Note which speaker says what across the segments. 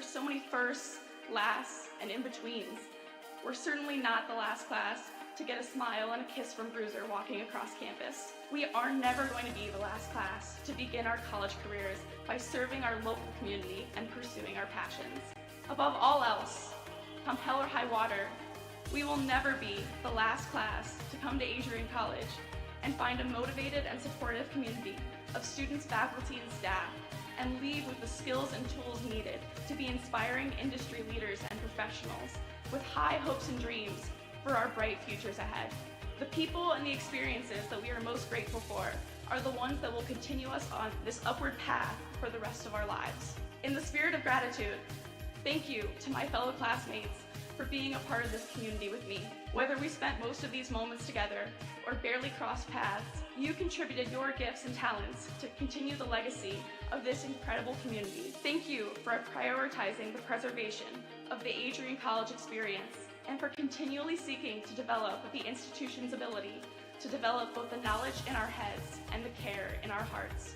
Speaker 1: are so many firsts, lasts, and in-betweens. We're certainly not the last class to get a smile and a kiss from Bruiser walking across campus. We are never going to be the last class to begin our college careers by serving our local community and pursuing our passions. Above all else, come hell or high water, we will never be the last class to come to Adrian College and find a motivated and supportive community of students, faculty, and staff, and leave with the skills and tools needed to be inspiring industry leaders and professionals with high hopes and dreams for our bright futures ahead. The people and the experiences that we are most grateful for are the ones that will continue us on this upward path for the rest of our lives. In the spirit of gratitude, thank you to my fellow classmates for being a part of this community with me. Whether we spent most of these moments together or barely crossed paths, you contributed your gifts and talents to continue the legacy of this incredible community. Thank you for prioritizing the preservation of the Adrian College experience and for continually seeking to develop the institution's ability to develop both the knowledge in our heads and the care in our hearts.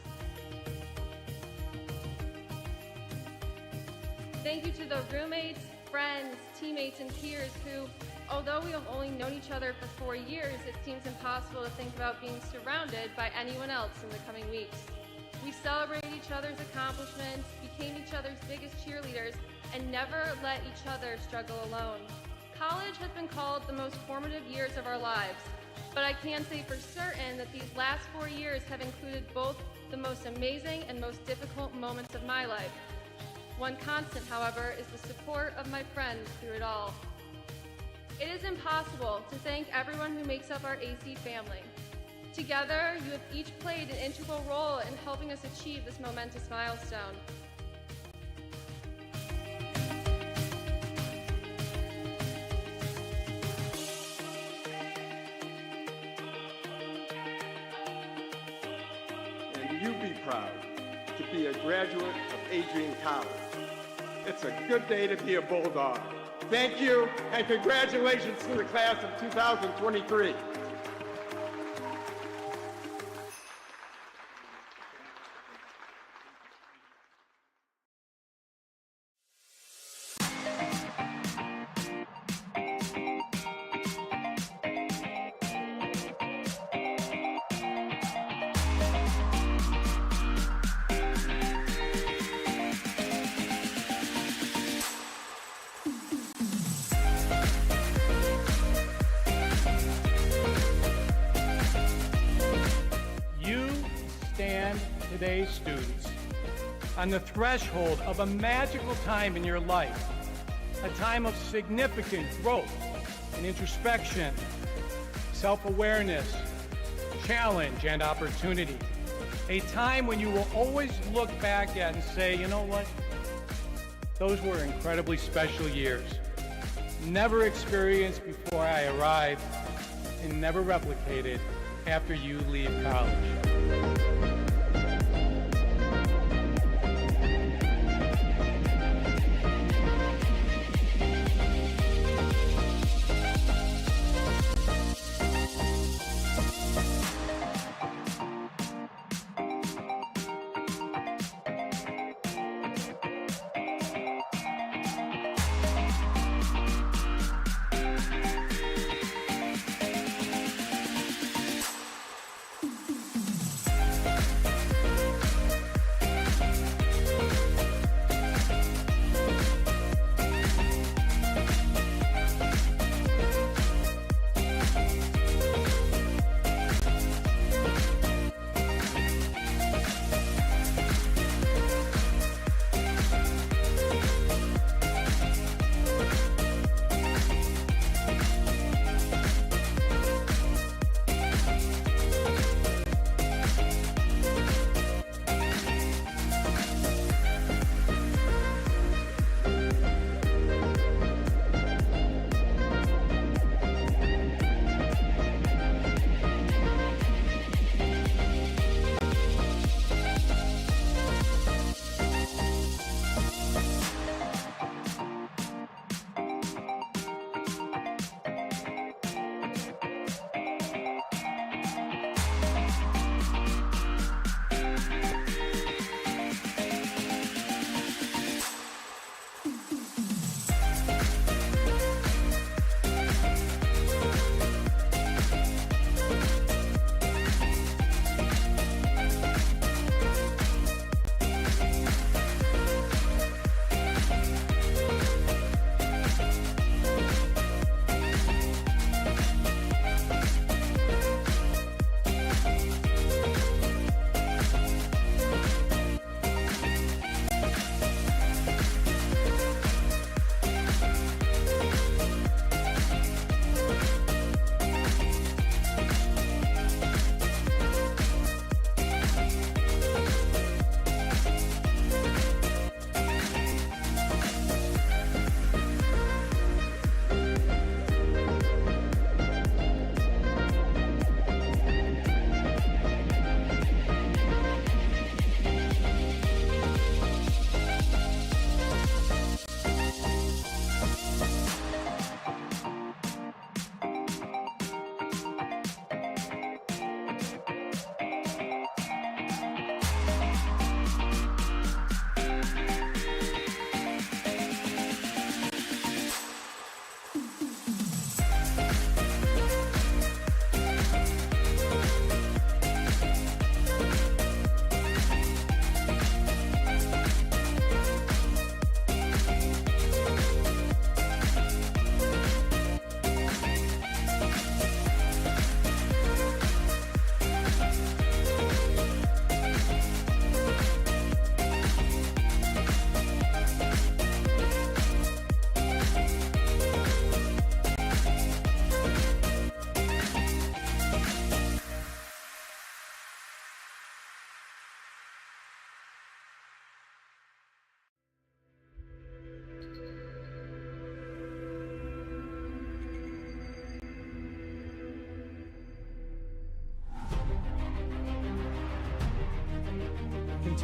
Speaker 2: Thank you to the roommates, friends, teammates, and peers who, although we have only known each other for 4 years, it seems impossible to think about being surrounded by anyone else in the coming weeks. We celebrated each other's accomplishments, became each other's biggest cheerleaders, and never let each other struggle alone. College has been called the most formative years of our lives, but I can say for certain that these last 4 years have included both the most amazing and most difficult moments of my life. One constant, however, is the support of my friends through it all. It is impossible to thank everyone who makes up our AC family. Together, you have each played an integral role in helping us achieve this momentous milestone.
Speaker 3: And you be proud to be a graduate of Adrian College. It's a good day to be a Bulldog. Thank you, and congratulations to the class of 2023.
Speaker 4: Today's students on the threshold of a magical time in your life, a time of significant growth and introspection, self-awareness, challenge, and opportunity. A time when you will always look back at and say, you know what? Those were incredibly special years. Never experienced before I arrived and never replicated after you leave college.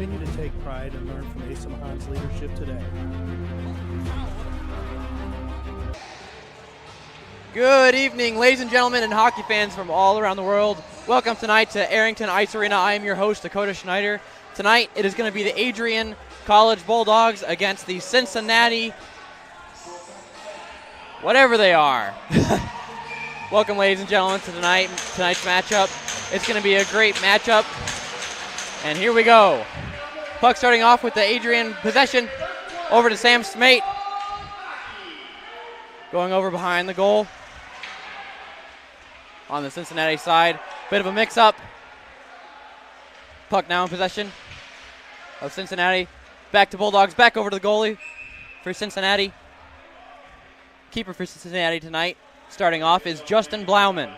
Speaker 5: continue to take pride and learn from Asa Mahan's leadership today.
Speaker 6: Good evening, ladies and gentlemen, and hockey fans from all around the world. Welcome tonight to Arrington Ice Arena. I am your host, Dakota Schneider. Tonight, it is going to be the Adrian College Bulldogs against the Cincinnati, whatever they are. Welcome, ladies and gentlemen, to tonight's matchup. It's going to be a great matchup. And here we go. Puck starting off with the Adrian possession. Over to Sam Smate. Going over behind the goal. On the Cincinnati side. Bit of a mix-up. Puck now in possession of Cincinnati. Back to Bulldogs. Back over to the goalie for Cincinnati. Keeper for Cincinnati tonight, starting off, is Justin Blauman.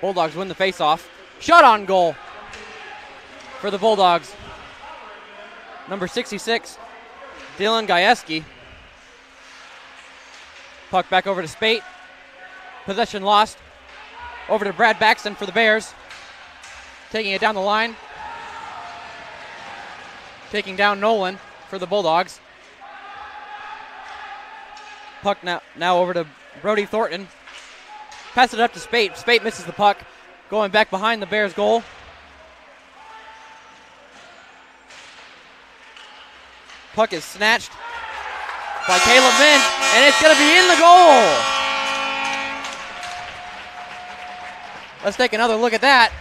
Speaker 6: Bulldogs win the faceoff. Shot on goal for the Bulldogs. Number 66, Dylan Gajewski. Puck back over to Spate. Possession lost. Over to Brad Baxton for the Bears. Taking it down the line. Taking down Nolan for the Bulldogs. Puck now over to Brody Thornton. Pass it up to Spate. Spate misses the puck. Going back behind the Bears goal. Puck is snatched by Caleb Mint, and it's going to be in the goal. Let's take another look at that.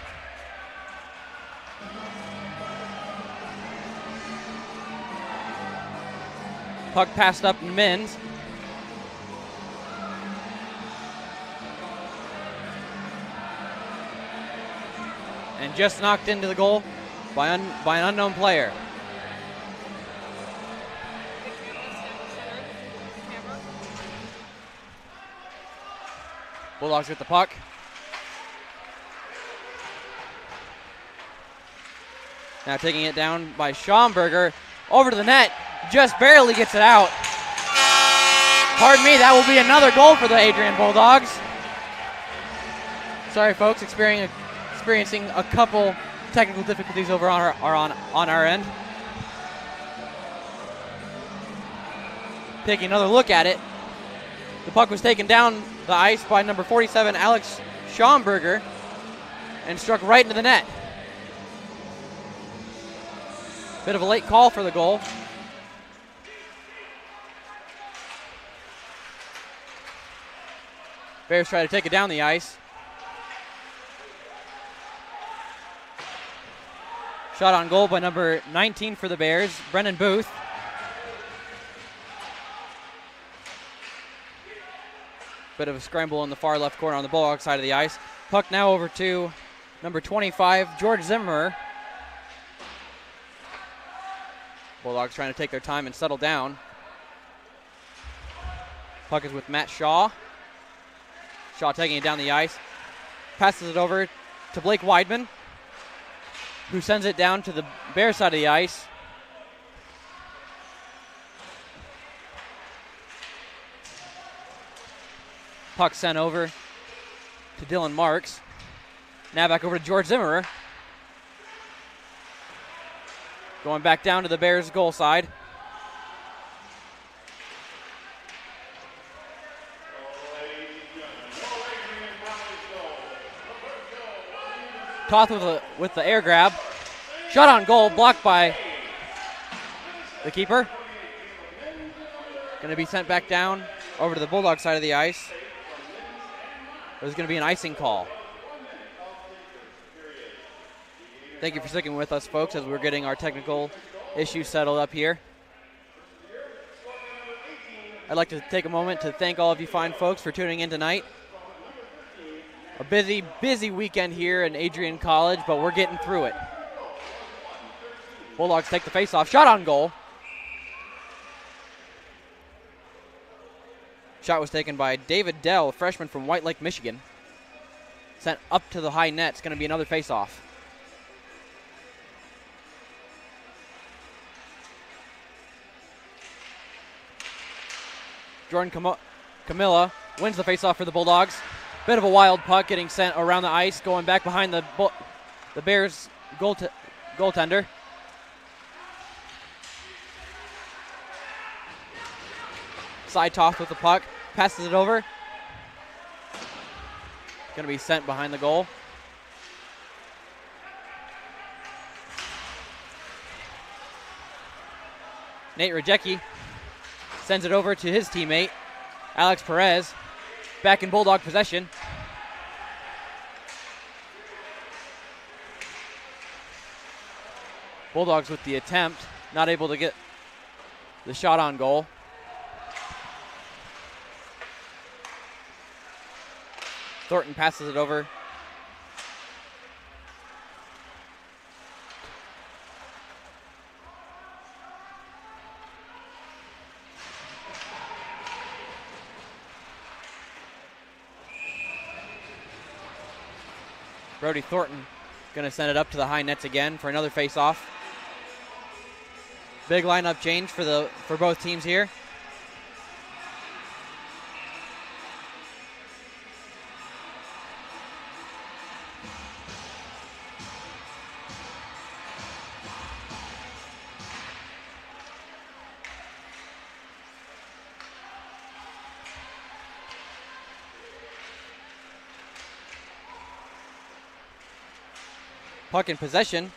Speaker 6: Puck passed up Mins. And just knocked into the goal by an unknown player. Bulldogs get the puck. Now taking it down by Schaumburger. Over to the net. Just barely gets it out. Pardon me, that will be another goal for the Adrian Bulldogs. Sorry, folks, experiencing a couple technical difficulties over on our end. Taking another look at it. The puck was taken down the ice by number 47, Alex Schaumburger, and struck right into the net. Bit of a late call for the goal. Bears try to take it down the ice. Shot on goal by number 19 for the Bears, Brendan Booth. Bit of a scramble in the far left corner on the Bulldog side of the ice. Puck now over to number 25, George Zimmer. Bulldogs trying to take their time and settle down. Puck is with Matt Shaw. Shaw taking it down the ice. Passes it over to Blake Weidman, who sends it down to the Bears side of the ice. Puck sent over to Dylan Marks. Now back over to George Zimmerer. Going back down to the Bears goal side. Toth with the air grab. Shot on goal, blocked by the keeper. Going to be sent back down over to the Bulldog side of the ice. There's going to be an icing call. Thank you for sticking with us, folks, as we're getting our technical issues settled up here. I'd like to take a moment to thank all of you fine folks for tuning in tonight. A busy weekend here in Adrian College, but we're getting through it. Bulldogs take the face-off. Shot on goal. Shot was taken by David Dell, a freshman from White Lake, Michigan. Sent up to the high net. It's going to be another face-off. Jordan Camilla wins the faceoff for the Bulldogs. Bit of a wild puck getting sent around the ice, going back behind the Bears goaltender. Side toss with the puck, passes it over. Going to be sent behind the goal. Nate Rajecki sends it over to his teammate, Alex Perez. Back in Bulldog possession. Bulldogs with the attempt, not able to get the shot on goal. Thornton passes it over. Brody Thornton going to send it up to the high nets again for another face-off. Big lineup change for both teams here. Puck in possession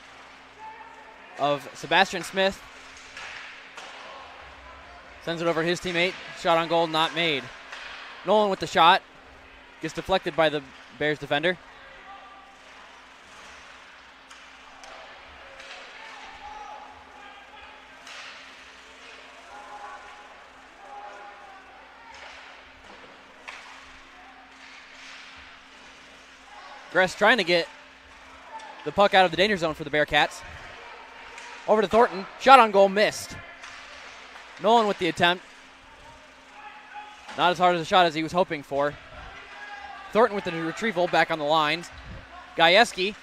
Speaker 6: of Sebastian Smith. Sends it over to his teammate. Shot on goal, not made. Nolan with the shot. Gets deflected by the Bears defender. Gress trying to get the puck out of the danger zone for the Bearcats. Over to Thornton. Shot on goal, missed. Nolan with the attempt. Not as hard as a shot as he was hoping for. Thornton with the retrieval back on the lines. Gajewski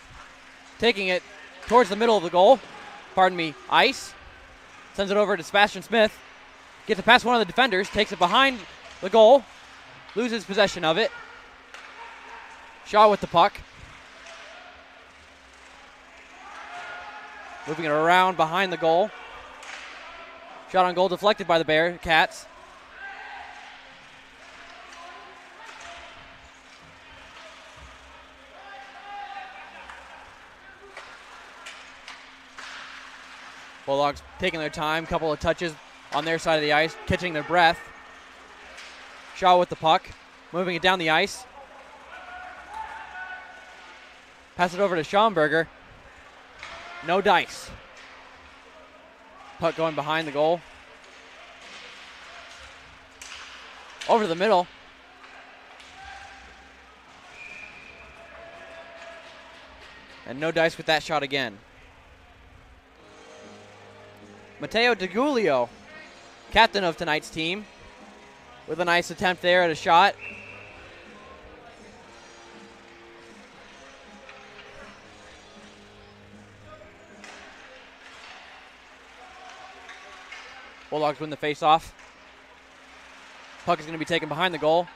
Speaker 6: taking it towards the middle of the goal. Ice. Sends it over to Sebastian Smith. Gets it past one of the defenders. Takes it behind the goal. Loses possession of it. Shaw with the puck. Moving it around behind the goal. Shot on goal deflected by the Bearcats. Bulldogs taking their time, couple of touches on their side of the ice, catching their breath. Shaw with the puck, moving it down the ice. Pass it over to Schaumburger. No dice. Puck going behind the goal. Over to the middle. And no dice with that shot again. Matteo DeGulio, captain of tonight's team, with a nice attempt there at a shot. Bulldogs win the faceoff. Puck is going to be taken behind the goal.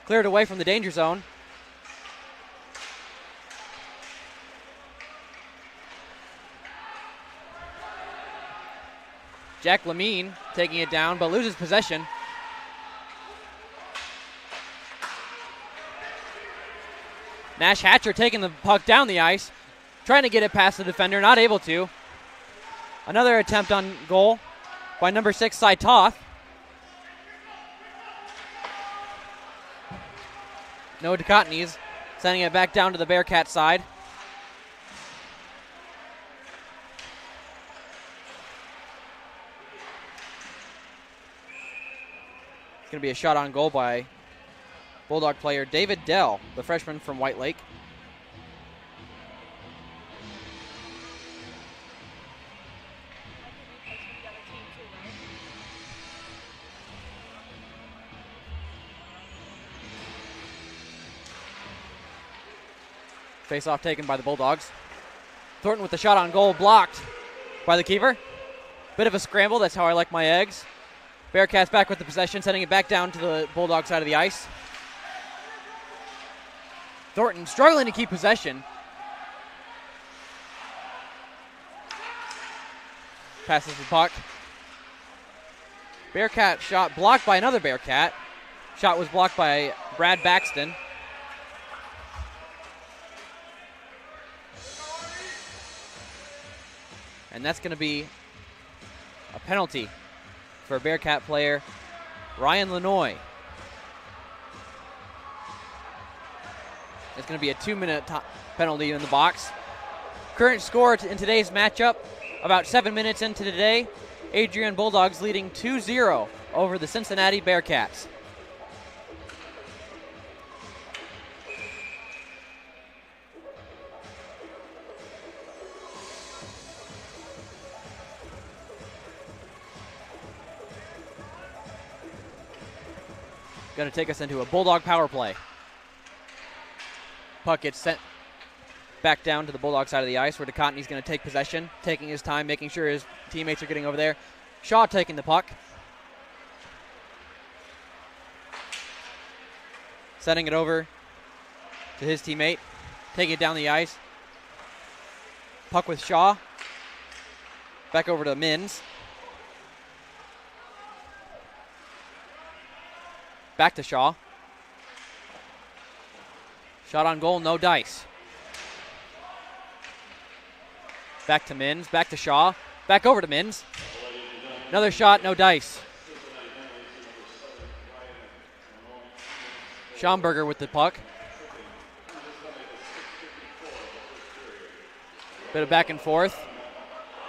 Speaker 6: Cleared away from the danger zone. Jack Lamine taking it down, but loses possession. Nash Hatcher taking the puck down the ice, trying to get it past the defender, not able to. Another attempt on goal by number 6, Cy Toth. No Ducatnis, sending it back down to the Bearcat side. It's going to be a shot on goal by Bulldog player David Dell, the freshman from White Lake. Face-off taken by the Bulldogs. Thornton with the shot on goal, blocked by the keeper. Bit of a scramble, that's how I like my eggs. Bearcats back with the possession, sending it back down to the Bulldog side of the ice. Thornton struggling to keep possession. Passes the puck. Bearcat shot blocked by another Bearcat. Shot was blocked by Brad Baxton. And that's going to be a penalty for Bearcat player Ryan Lanoy. It's going to be a 2-minute penalty in the box. Current score in today's matchup, about 7 minutes into today, Adrian Bulldogs leading 2-0 over the Cincinnati Bearcats. Going to take us into a Bulldog power play. Puck gets sent back down to the Bulldog side of the ice where DeContney's going to take possession, taking his time, making sure his teammates are getting over there. Shaw taking the puck. Sending it over to his teammate, taking it down the ice. Puck with Shaw. Back over to Mins. Back to Shaw. Shot on goal, no dice. Back to Mins, back to Shaw, back over to Mins. Another shot, no dice. Schomburger with the puck. Bit of back and forth.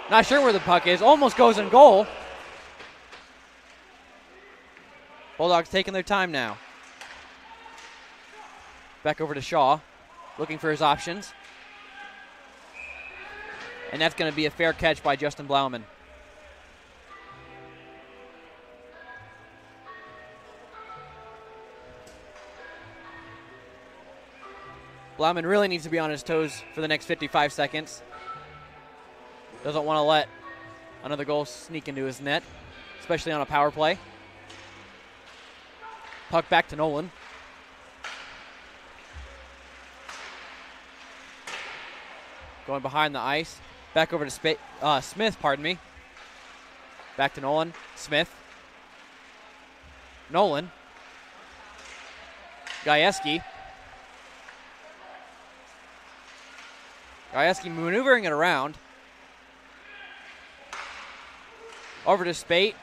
Speaker 6: Not sure where the puck is, almost goes in goal. Bulldogs taking their time now. Back over to Shaw, looking for his options. And that's going to be a fair catch by Justin Blauman. Blauman really needs to be on his toes for the next 55 seconds. Doesn't want to let another goal sneak into his net, especially on a power play. Puck back to Nolan. Going behind the ice. Back over to Smith, pardon me. Back to Nolan. Smith. Nolan. Gajewski. Gajewski maneuvering it around. Over to Spate.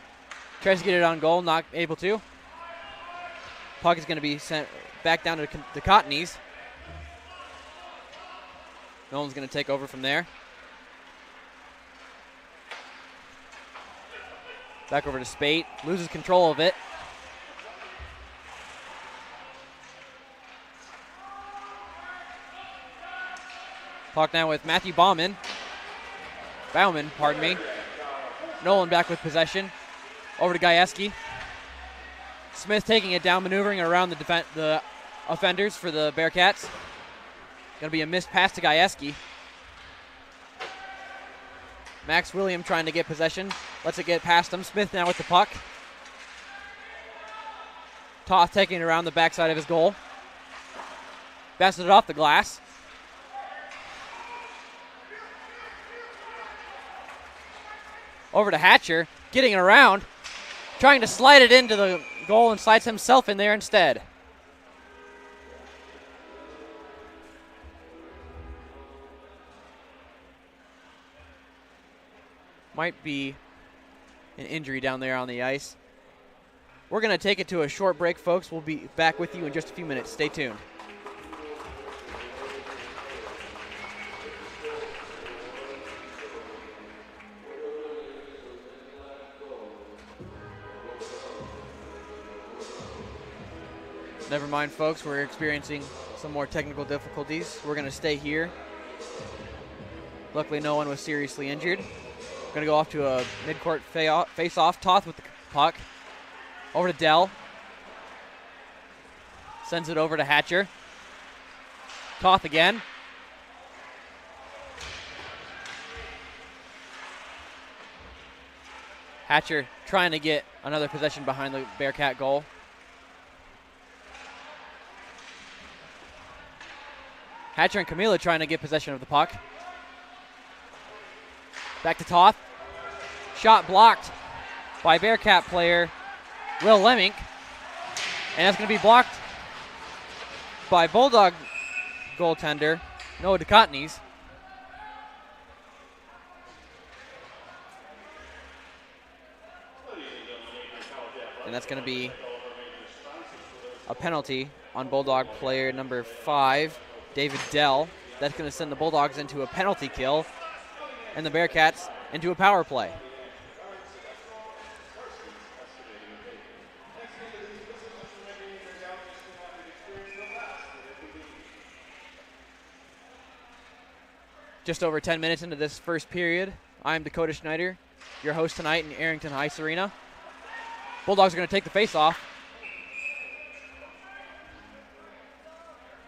Speaker 6: Tries to get it on goal, not able to. Puck is going to be sent back down to the Cottonies. Nolan's going to take over from there. Back over to Spate. Loses control of it. Puck now with Matthew Bauman, pardon me. Nolan back with possession. Over to Gajewski. Smith taking it down, maneuvering around the offenders for the Bearcats. Going to be a missed pass to Gajewski. Max William trying to get possession. Lets it get past him. Smith now with the puck. Toth taking it around the backside of his goal. Passes it off the glass. Over to Hatcher, getting it around. Trying to slide it into the goal and slides himself in there instead. Might be an injury down there on the ice. We're going to take it to a short break, folks. We'll be back with you in just a few minutes. Stay tuned. Never mind, folks. We're experiencing some more technical difficulties. We're going to stay here. Luckily, no one was seriously injured. Going to go off to a mid-court face-off. Toth with the puck. Over to Dell. Sends it over to Hatcher. Toth again. Hatcher trying to get another possession behind the Bearcat goal. Hatcher and Camila trying to get possession of the puck. Back to Toth. Shot blocked by Bearcat player Will Lemmink. And that's going to be blocked by Bulldog goaltender Noah DeCotney's. And that's going to be a penalty on Bulldog player number 5, David Dell. That's going to send the Bulldogs into a penalty kill and the Bearcats into a power play. Just over 10 minutes into this first period, I'm Dakota Schneider, your host tonight in Arrington Heights Arena. Bulldogs are going to take the face-off.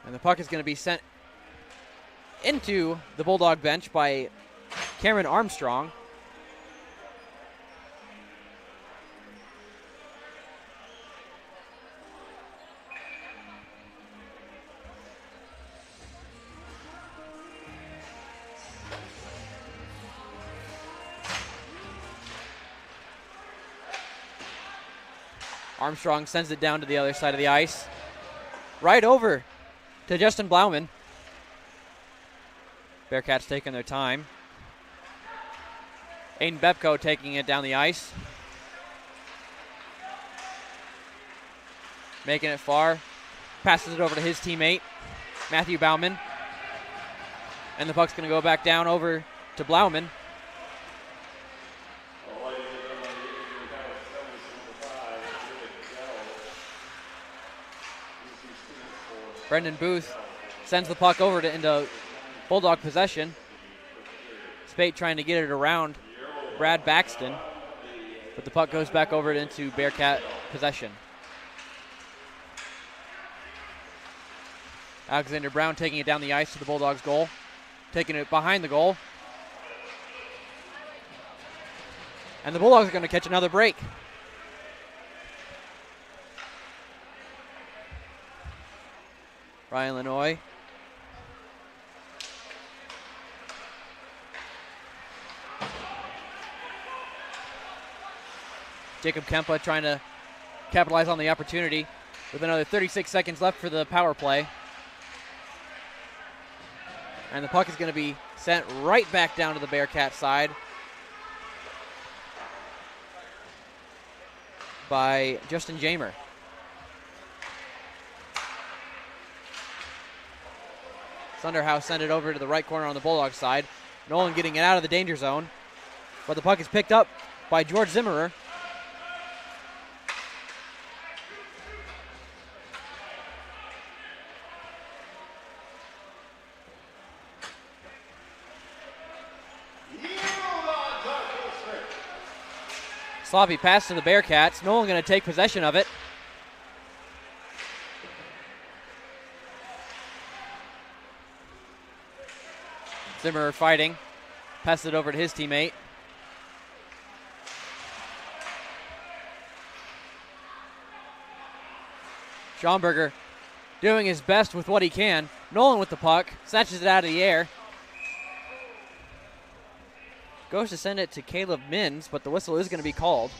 Speaker 6: And the puck is going to be sent into the Bulldog bench by Cameron Armstrong. Armstrong sends it down to the other side of the ice. Right over to Justin Blauman. Bearcats taking their time. Aiden Bepko taking it down the ice. Making it far. Passes it over to his teammate, Matthew Bauman. And the puck's going to go back down over to Blauman. Brendan Booth sends the puck over into Bulldog possession. Spate trying to get it around Brad Baxton, but the puck goes back over into Bearcat possession. Alexander Brown taking it down the ice to the Bulldogs goal, taking it behind the goal. And the Bulldogs are going to catch another break. Ryan Lanoy. Jacob Kempa trying to capitalize on the opportunity with another 36 seconds left for the power play. And the puck is going to be sent right back down to the Bearcat side by Justin Jamer. Sunderhouse sent it over to the right corner on the Bulldogs side. Nolan getting it out of the danger zone. But the puck is picked up by George Zimmerer. Sloppy pass to the Bearcats. Nolan going to take possession of it. Zimmerer fighting. Passes it over to his teammate. Schomburger doing his best with what he can. Nolan with the puck. Snatches it out of the air. Goes to send it to Caleb Mins, but the whistle is going to be called.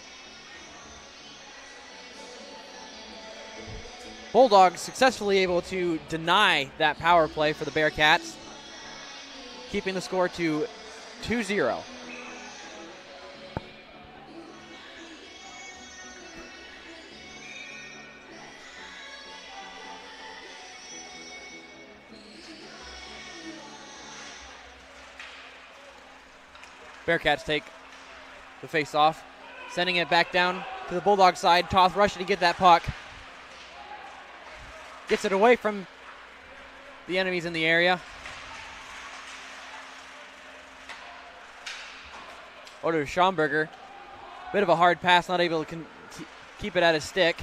Speaker 6: Bulldogs successfully able to deny that power play for the Bearcats, keeping the score to 2-0. Bearcats take the face-off, sending it back down to the Bulldog side. Toth rushing to get that puck. Gets it away from the enemies in the area. Over to Schomburger. Bit of a hard pass, not able to keep it at his stick.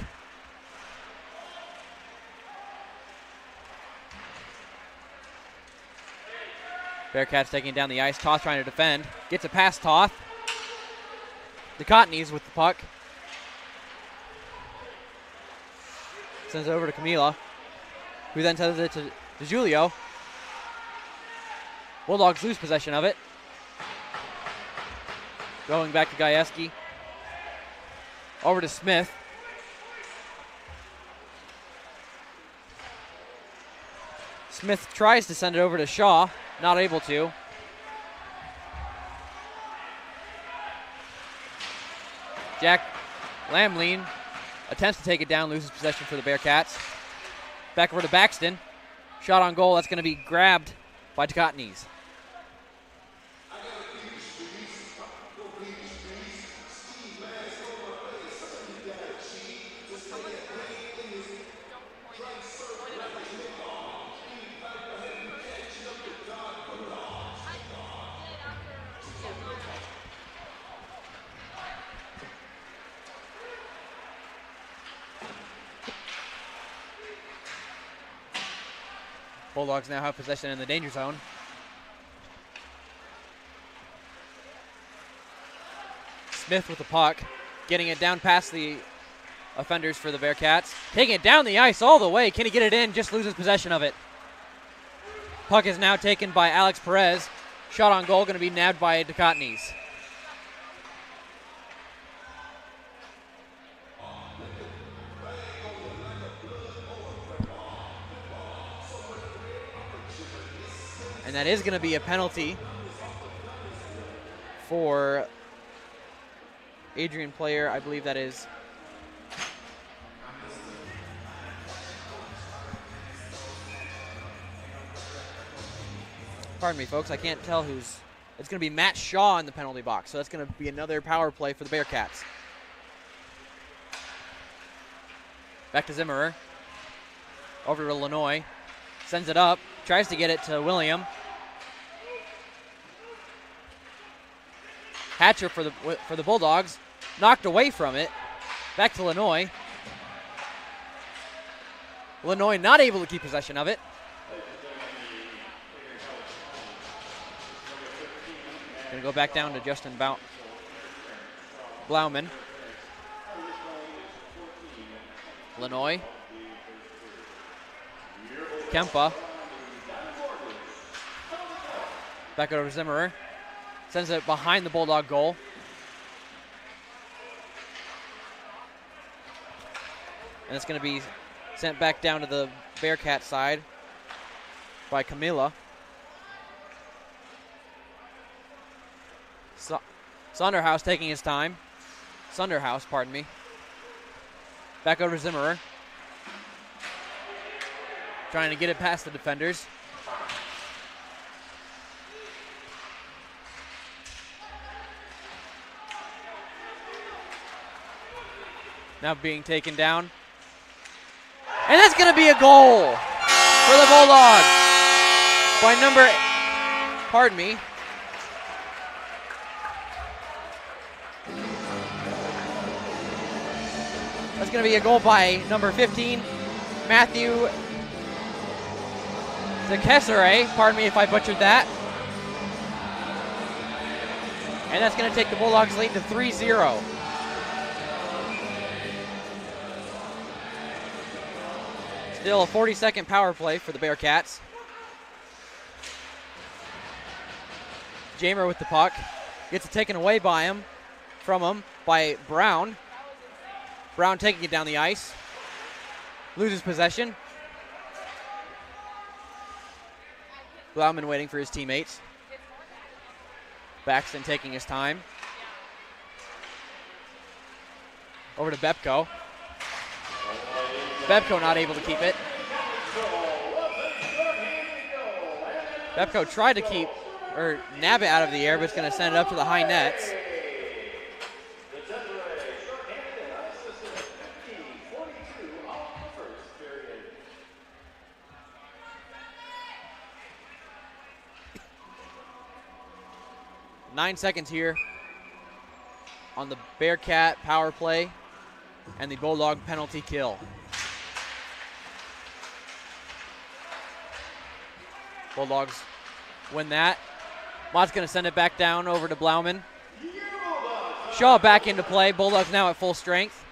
Speaker 6: Bearcats taking down the ice. Toth trying to defend. Gets it past Toth. The Cottonies with the puck. Sends it over to Camila, who then sends it to Julio. Bulldogs lose possession of it. Going back to Gajewski. Over to Smith. Smith tries to send it over to Shaw, not able to. Jack Lamlin attempts to take it down, loses possession for the Bearcats. Back over to Baxton. Shot on goal, that's going to be grabbed by Tecotnese. Bulldogs now have possession in the danger zone. Smith with the puck, getting it down past the offenders for the Bearcats. Taking it down the ice all the way. Can he get it in? Just loses possession of it. Puck is now taken by Alex Perez. Shot on goal going to be nabbed by Tecotnese. And that is going to be a penalty for Adrian player. I believe that is pardon me, folks. I can't tell who's. It's going to be Matt Shaw in the penalty box. So that's going to be another power play for the Bearcats. Back to Zimmerer. Over to Lanoy. Sends it up. Tries to get it to William. Hatcher for the Bulldogs. Knocked away from it. Back to Lanoy. Lanoy not able to keep possession of it. Going to go back down to Justin Blauman. Lanoy. Kempa. Back over to Zimmerer. Sends it behind the Bulldog goal. And it's going to be sent back down to the Bearcat side by Camila. Sonderhaus taking his time. Sonderhaus, pardon me. Back over to Zimmerer. Trying to get it past the defenders. Now being taken down. And that's going to be a goal for the Bulldogs by pardon me. That's going to be a goal by number 15, Matthew DeKessere. Pardon me if I butchered that. And that's going to take the Bulldogs lead to 3-0. Still a 40-second power play for the Bearcats. Jamer with the puck. Gets it taken away from him by Brown. Brown taking it down the ice. Loses possession. Blauman waiting for his teammates. Baxton taking his time. Over to Bepko. Bepko not able to keep it. Bepko tried to nab it out of the air, but it's going to send it up to the high nets. Nine seconds here on the Bearcat power play and the Bulldog penalty kill. Bulldogs win that. Mott's going to send it back down over to Blauman. Shaw back into play. Bulldogs now at full strength.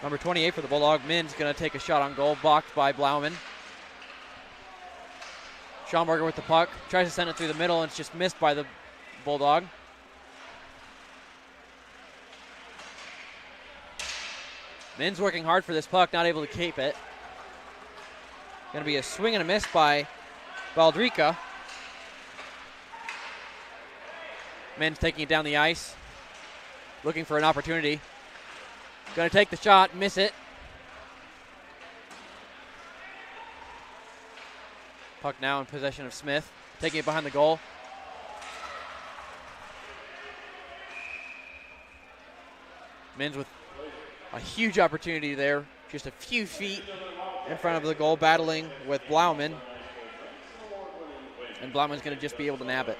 Speaker 6: Number 28 for the Bulldog, Min's going to take a shot on goal, blocked by Blauman. Schaumburger with the puck, tries to send it through the middle, and it's just missed by the Bulldog. Min's working hard for this puck, not able to keep it. Going to be a swing and a miss by Baldrica. Min's taking it down the ice, looking for an opportunity. Going to take the shot, miss it. Puck now in possession of Smith, taking it behind the goal. Min's with a huge opportunity there, just a few feet in front of the goal, battling with Blauman. And Blauman's going to just be able to nab it.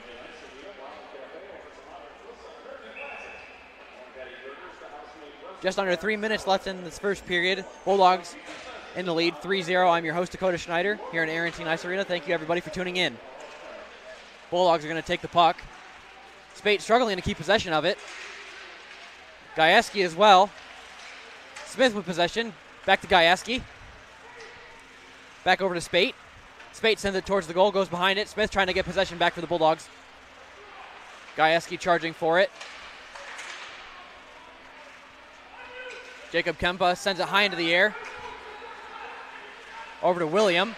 Speaker 6: Just under 3 minutes left in this first period. Bulldogs in the lead, 3-0. I'm your host, Dakota Schneider, here in Arrington Ice Arena. Thank you, everybody, for tuning in. Bulldogs are going to take the puck. Spate struggling to keep possession of it. Gajewski as well. Smith with possession. Back to Gajewski. Back over to Spate. Spate sends it towards the goal, goes behind it. Smith trying to get possession back for the Bulldogs. Gajewski charging for it. Jacob Kempa sends it high into the air. Over to William.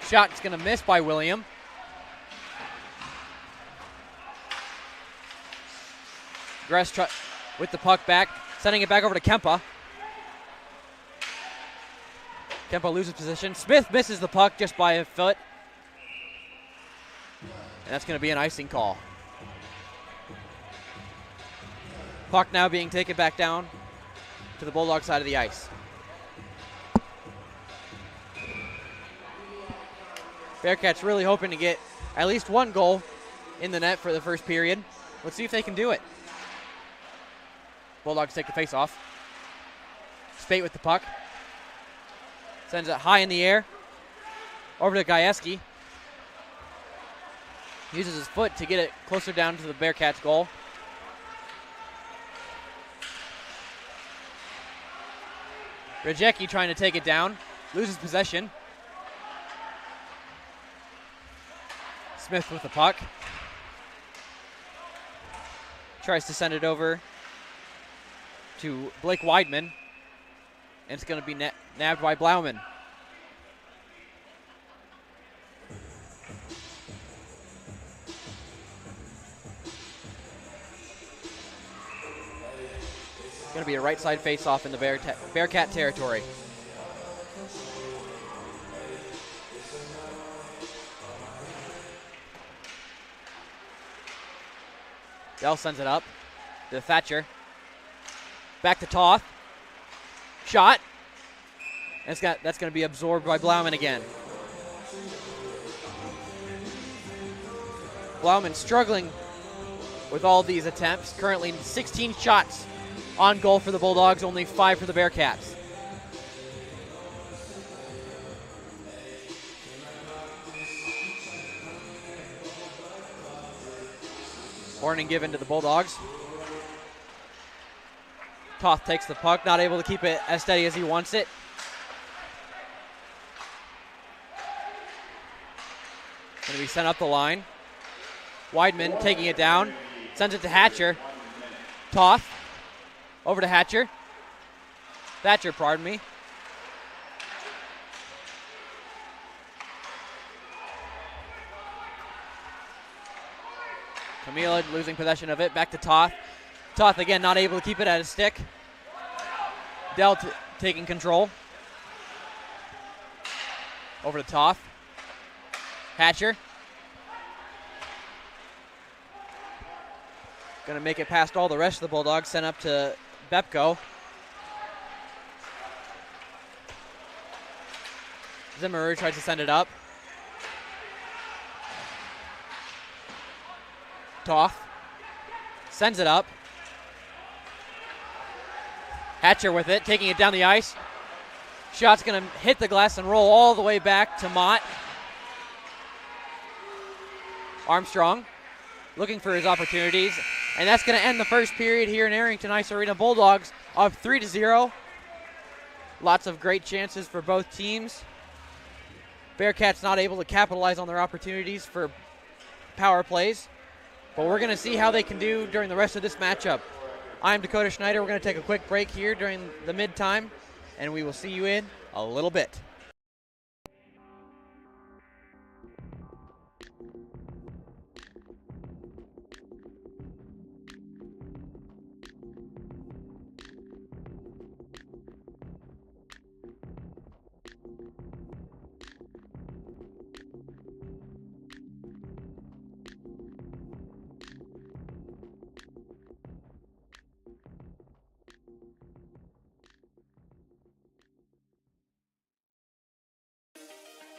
Speaker 6: Shot's going to miss by William. Gress with the puck back, sending it back over to Kempa. Kempa loses position. Smith misses the puck just by a foot. And that's going to be an icing call. Puck now being taken back down to the Bulldog side of the ice. Bearcats really hoping to get at least one goal in the net for the first period. Let's see if they can do it. Bulldogs take the face off. Spate with the puck. Sends it high in the air. Over to Gajewski. Uses his foot to get it closer down to the Bearcats' goal. Rajecki trying to take it down. Loses possession. Smith with the puck. Tries to send it over to Blake Weidman. And it's going to be nabbed by Blauman. Going to be a right side face-off in the Bearcat territory. Dell sends it up to Thatcher. Back to Toth. Shot. And that's going to be absorbed by Blauman again. Blauman struggling with all these attempts. Currently 16 shots on goal for the Bulldogs, only 5 for the Bearcats. Warning given to the Bulldogs. Toth takes the puck, not able to keep it as steady as he wants it. Going to be sent up the line. Weidman taking it down, sends it to Hatcher. Toth over to Thatcher, pardon me. Camila losing possession of it, back to Toth. Toth again not able to keep it at his stick. Dell taking control. Over to Toth. Hatcher. Going to make it past all the rest of the Bulldogs, sent up to Bepko. Zimmerer tries to send it up. Toth sends it up. Hatcher with it, taking it down the ice. Shot's going to hit the glass and roll all the way back to Mott. Armstrong looking for his opportunities, and that's going to end the first period here in Arrington Ice Arena. Bulldogs up 3-0. Lots of great chances for both teams. Bearcats not able to capitalize on their opportunities for power plays, but we're going to see how they can do during the rest of this matchup. I'm Dakota Schneider. We're going to take a quick break here during the mid-time, and we will see you in a little bit.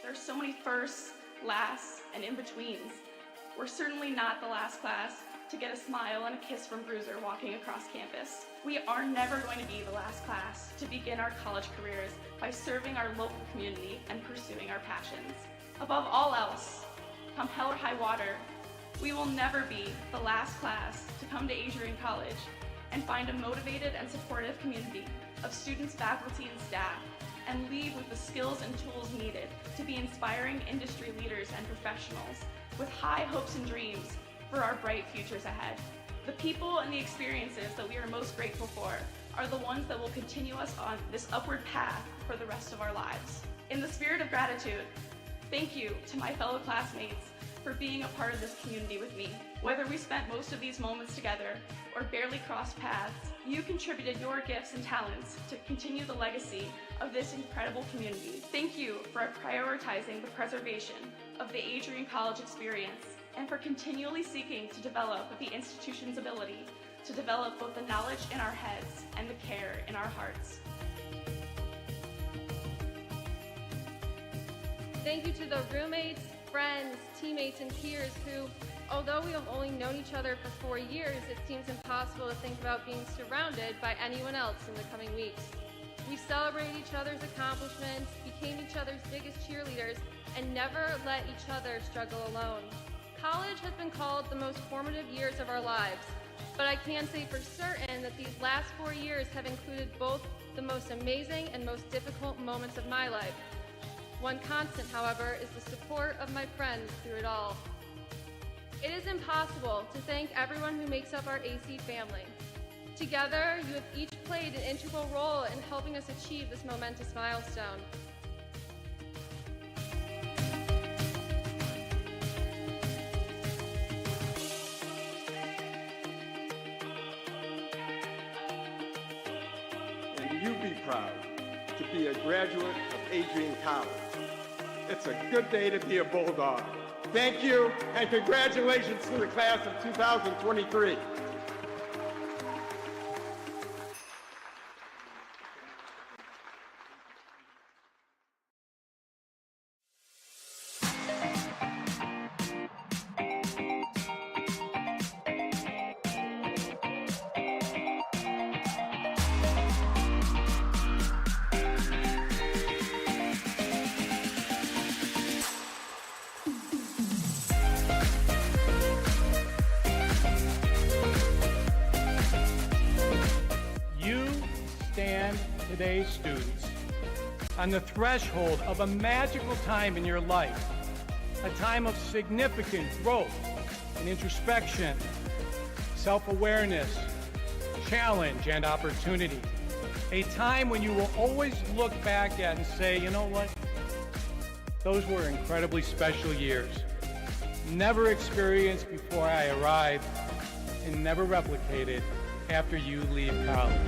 Speaker 1: There's so many firsts, lasts, and in-betweens. We're certainly not the last class to get a smile and a kiss from Bruiser walking across campus. We are never going to be the last class to begin our college careers by serving our local community and pursuing our passions. Above all else, come hell or high water, we will never be the last class to come to Adrian College and find a motivated and supportive community of students, faculty, and staff, and leave with the skills and tools needed to be inspiring industry leaders and professionals with high hopes and dreams for our bright futures ahead. The people and the experiences that we are most grateful for are the ones that will continue us on this upward path for the rest of our lives. In the spirit of gratitude, thank you to my fellow classmates for being a part of this community with me. Whether we spent most of these moments together or barely crossed paths, you contributed your gifts and talents to continue the legacy of this incredible community. Thank you for prioritizing the preservation of the Adrian College experience and for continually seeking to develop the institution's ability to develop both the knowledge in our heads and the care in our hearts.
Speaker 2: Thank you to the roommates, friends, teammates, and peers who, although we have only known each other for 4 years, it seems impossible to think about being surrounded by anyone else in the coming weeks. We celebrated each other's accomplishments, became each other's biggest cheerleaders, and never let each other struggle alone. College has been called the most formative years of our lives, but I can say for certain that these last 4 years have included both the most amazing and most difficult moments of my life. One constant, however, is the support of my friends through it all. It is impossible to thank everyone who makes up our AC family. Together, you have each played an integral role in helping us achieve this momentous milestone.
Speaker 3: And you be proud to be a graduate of Adrian College. It's a good day to be a Bulldog. Thank you, and congratulations to the class of 2023.
Speaker 4: Today's students on the threshold of a magical time in your life, a time of significant growth and introspection, self-awareness, challenge, and opportunity. A time when you will always look back at and say, you know what? Those were incredibly special years. Never experienced before I arrived and never replicated after you leave college.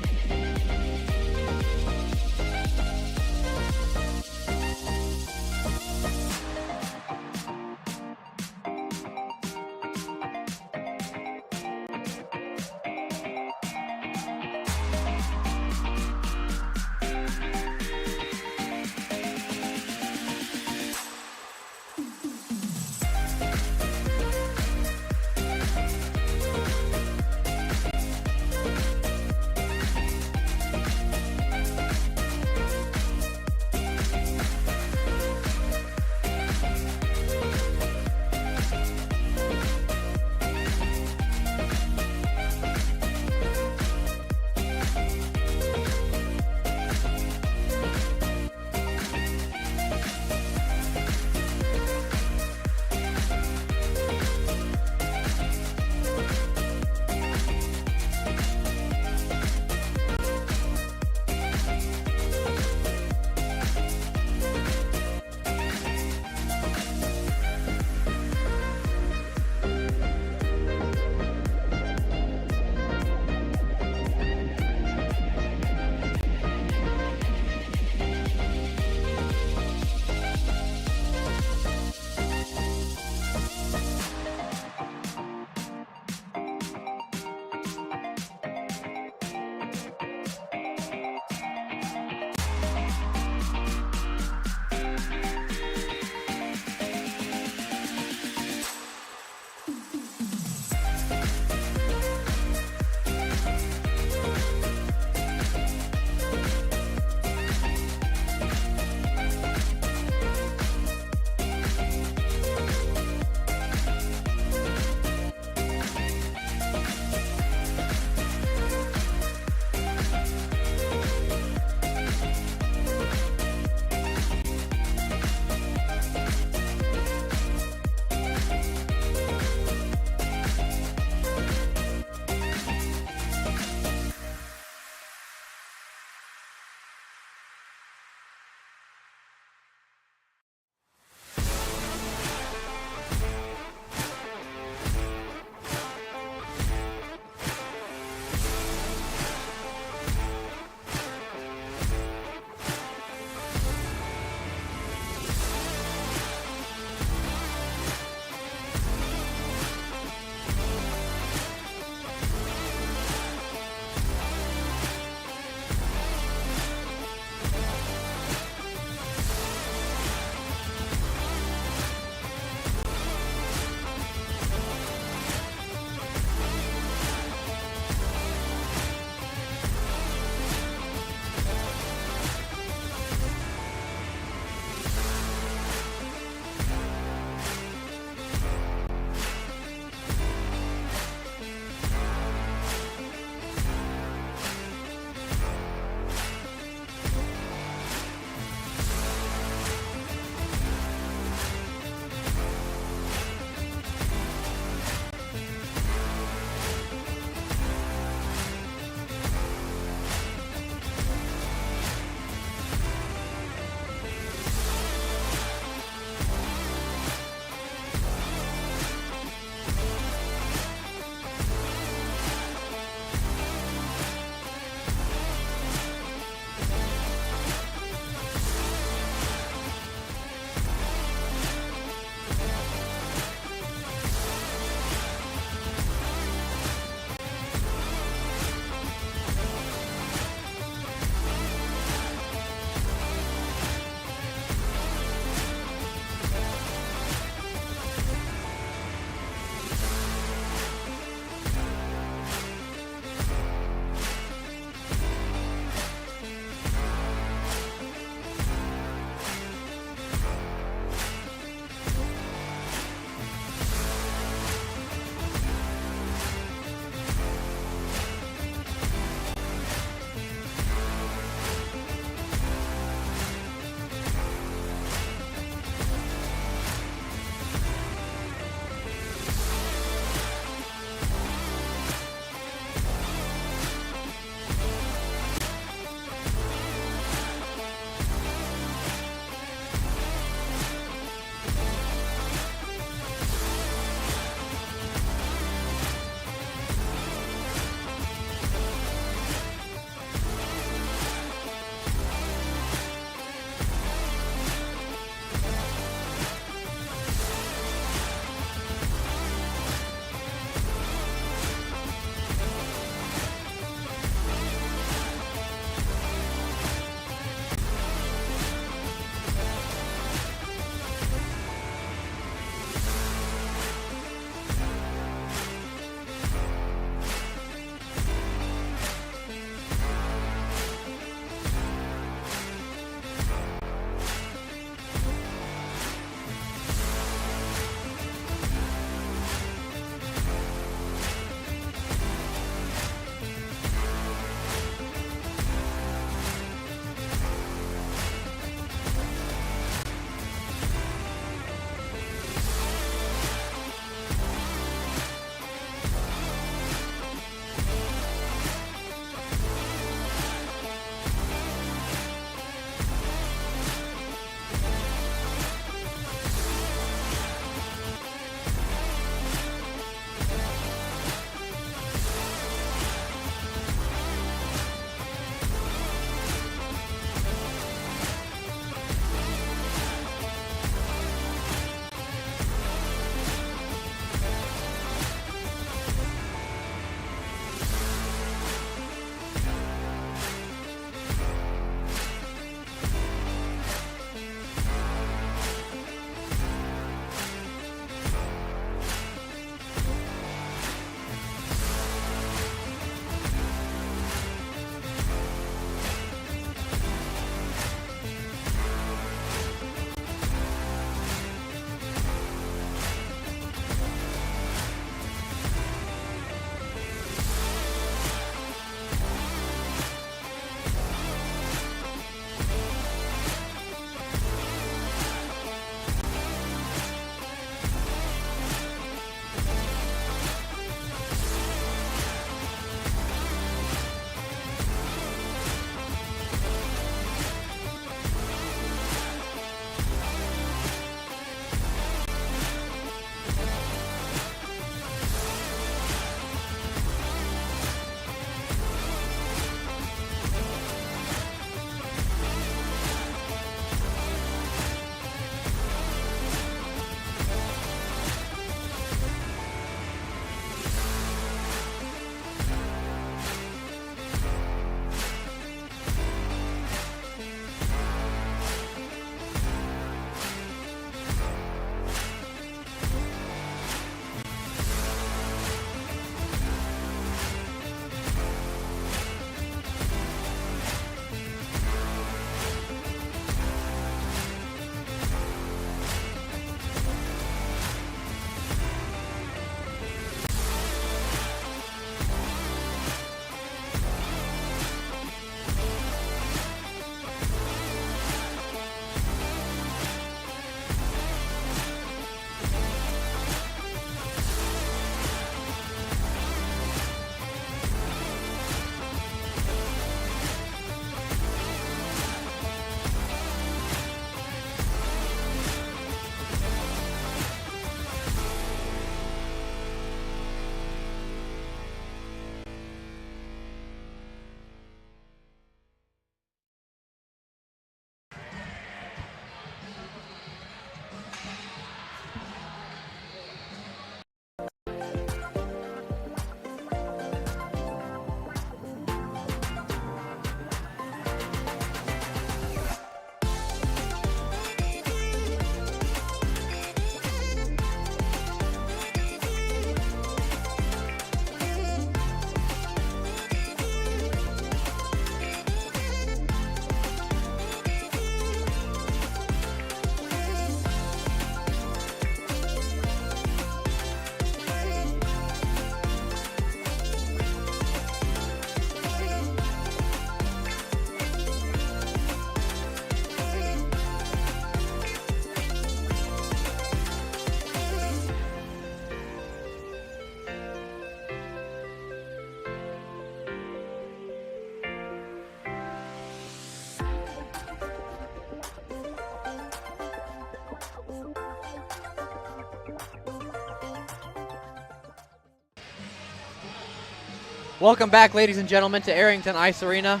Speaker 6: Welcome back, ladies and gentlemen, to Arrington Ice Arena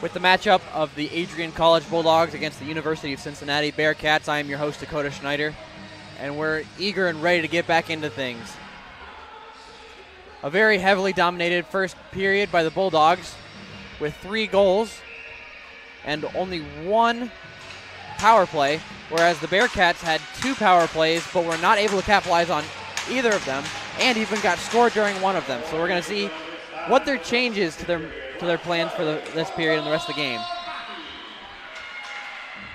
Speaker 6: with the matchup of the Adrian College Bulldogs against the University of Cincinnati Bearcats. I am your host, Dakota Schneider, and we're eager and ready to get back into things. A very heavily dominated first period by the Bulldogs with 3 goals and only 1 power play, whereas the Bearcats had 2 power plays but were not able to capitalize on either of them and even got scored during one of them. So we're going to see what their changes to their plans for this period and the rest of the game.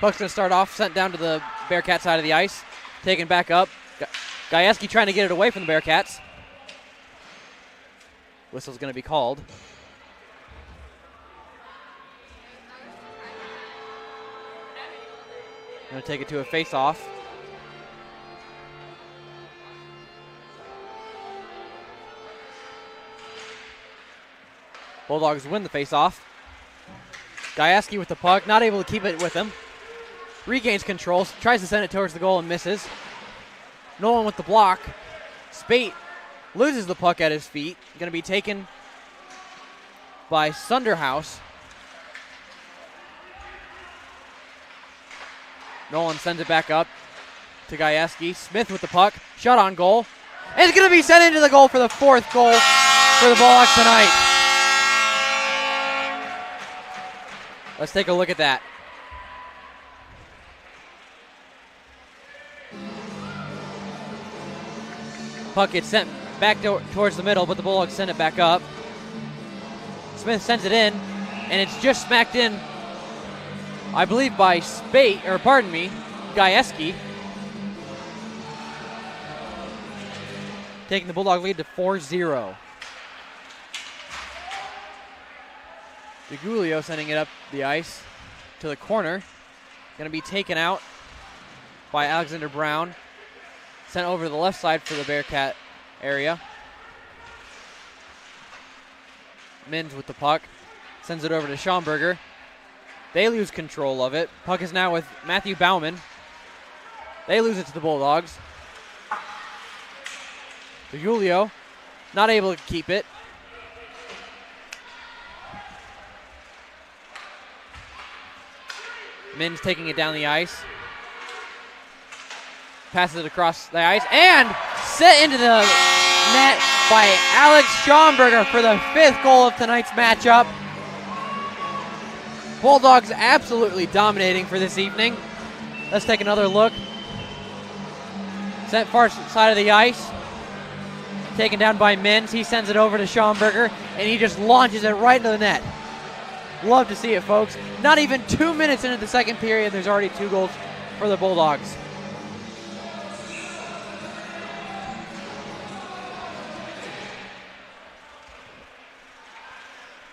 Speaker 6: Puck's going to start off, sent down to the Bearcat side of the ice, taken back up. Gajewski trying to get it away from the Bearcats. Whistle's going to be called. Going to take it to a face-off. Bulldogs win the face-off. Gajewski with the puck, not able to keep it with him. Regains control, tries to send it towards the goal and misses. Nolan with the block. Spate loses the puck at his feet. Going to be taken by Sunderhouse. Nolan sends it back up to Gajewski. Smith with the puck, shot on goal. And it's going to be sent into the goal for the 4th goal for the Bulldogs tonight. Let's take a look at that. Puck gets sent back towards the middle, but the Bulldogs send it back up. Smith sends it in, and it's just smacked in, I believe, by Gajewski. Taking the Bulldog lead to 4-0. DeGulio sending it up the ice to the corner. Going to be taken out by Alexander Brown. Sent over to the left side for the Bearcat area. Mins with the puck. Sends it over to Schomburger. They lose control of it. Puck is now with Matthew Bauman. They lose it to the Bulldogs. DeGulio not able to keep it. Mins taking it down the ice. Passes it across the ice and set into the net by Alex Schomburger for the 5th goal of tonight's matchup. Bulldogs absolutely dominating for this evening. Let's take another look. Sent far side of the ice. Taken down by Mins. He sends it over to Schomburger and he just launches it right into the net. Love to see it, folks. Not even 2 minutes into the second period, there's already 2 goals for the Bulldogs.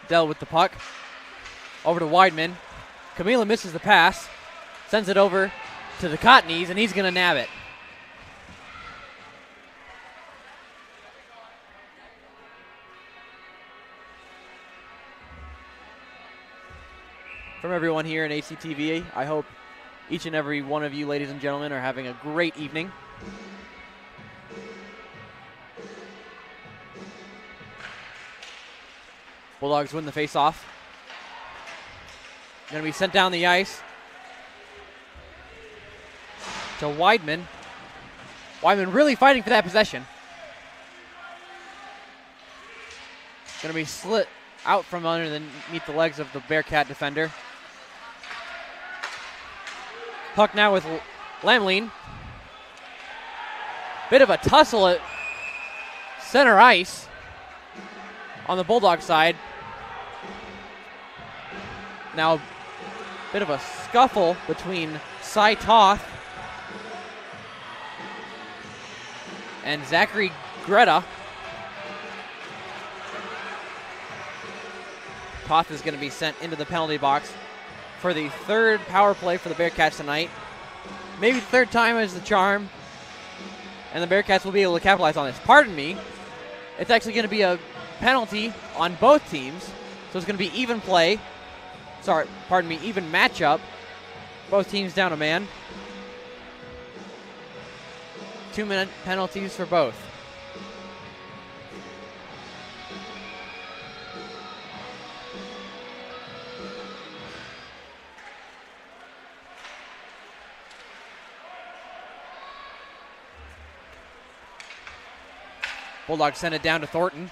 Speaker 6: Dell with the puck. Over to Weidman. Camila misses the pass. Sends it over to the Cottonies, and he's going to nab it. From everyone here in ACTV, I hope each and every one of you, ladies and gentlemen, are having a great evening. Bulldogs win the face-off. Going to be sent down the ice to Weidman. Weidman really fighting for that possession. Going to be slit out from underneath the legs of the Bearcat defender. Puck now with Lamlin. Bit of a tussle at center ice on the Bulldog side. Now a bit of a scuffle between Cy Toth and Zachary Greta. Toth is going to be sent into the penalty box for the 3rd power play for the Bearcats tonight. Maybe the 3rd time is the charm, and the Bearcats will be able to capitalize on this. Pardon me, it's actually going to be a penalty on both teams, so it's going to be even play. Sorry, pardon me, even matchup. Both teams down a man. 2-minute penalties for both. Bulldogs send it down to Thornton.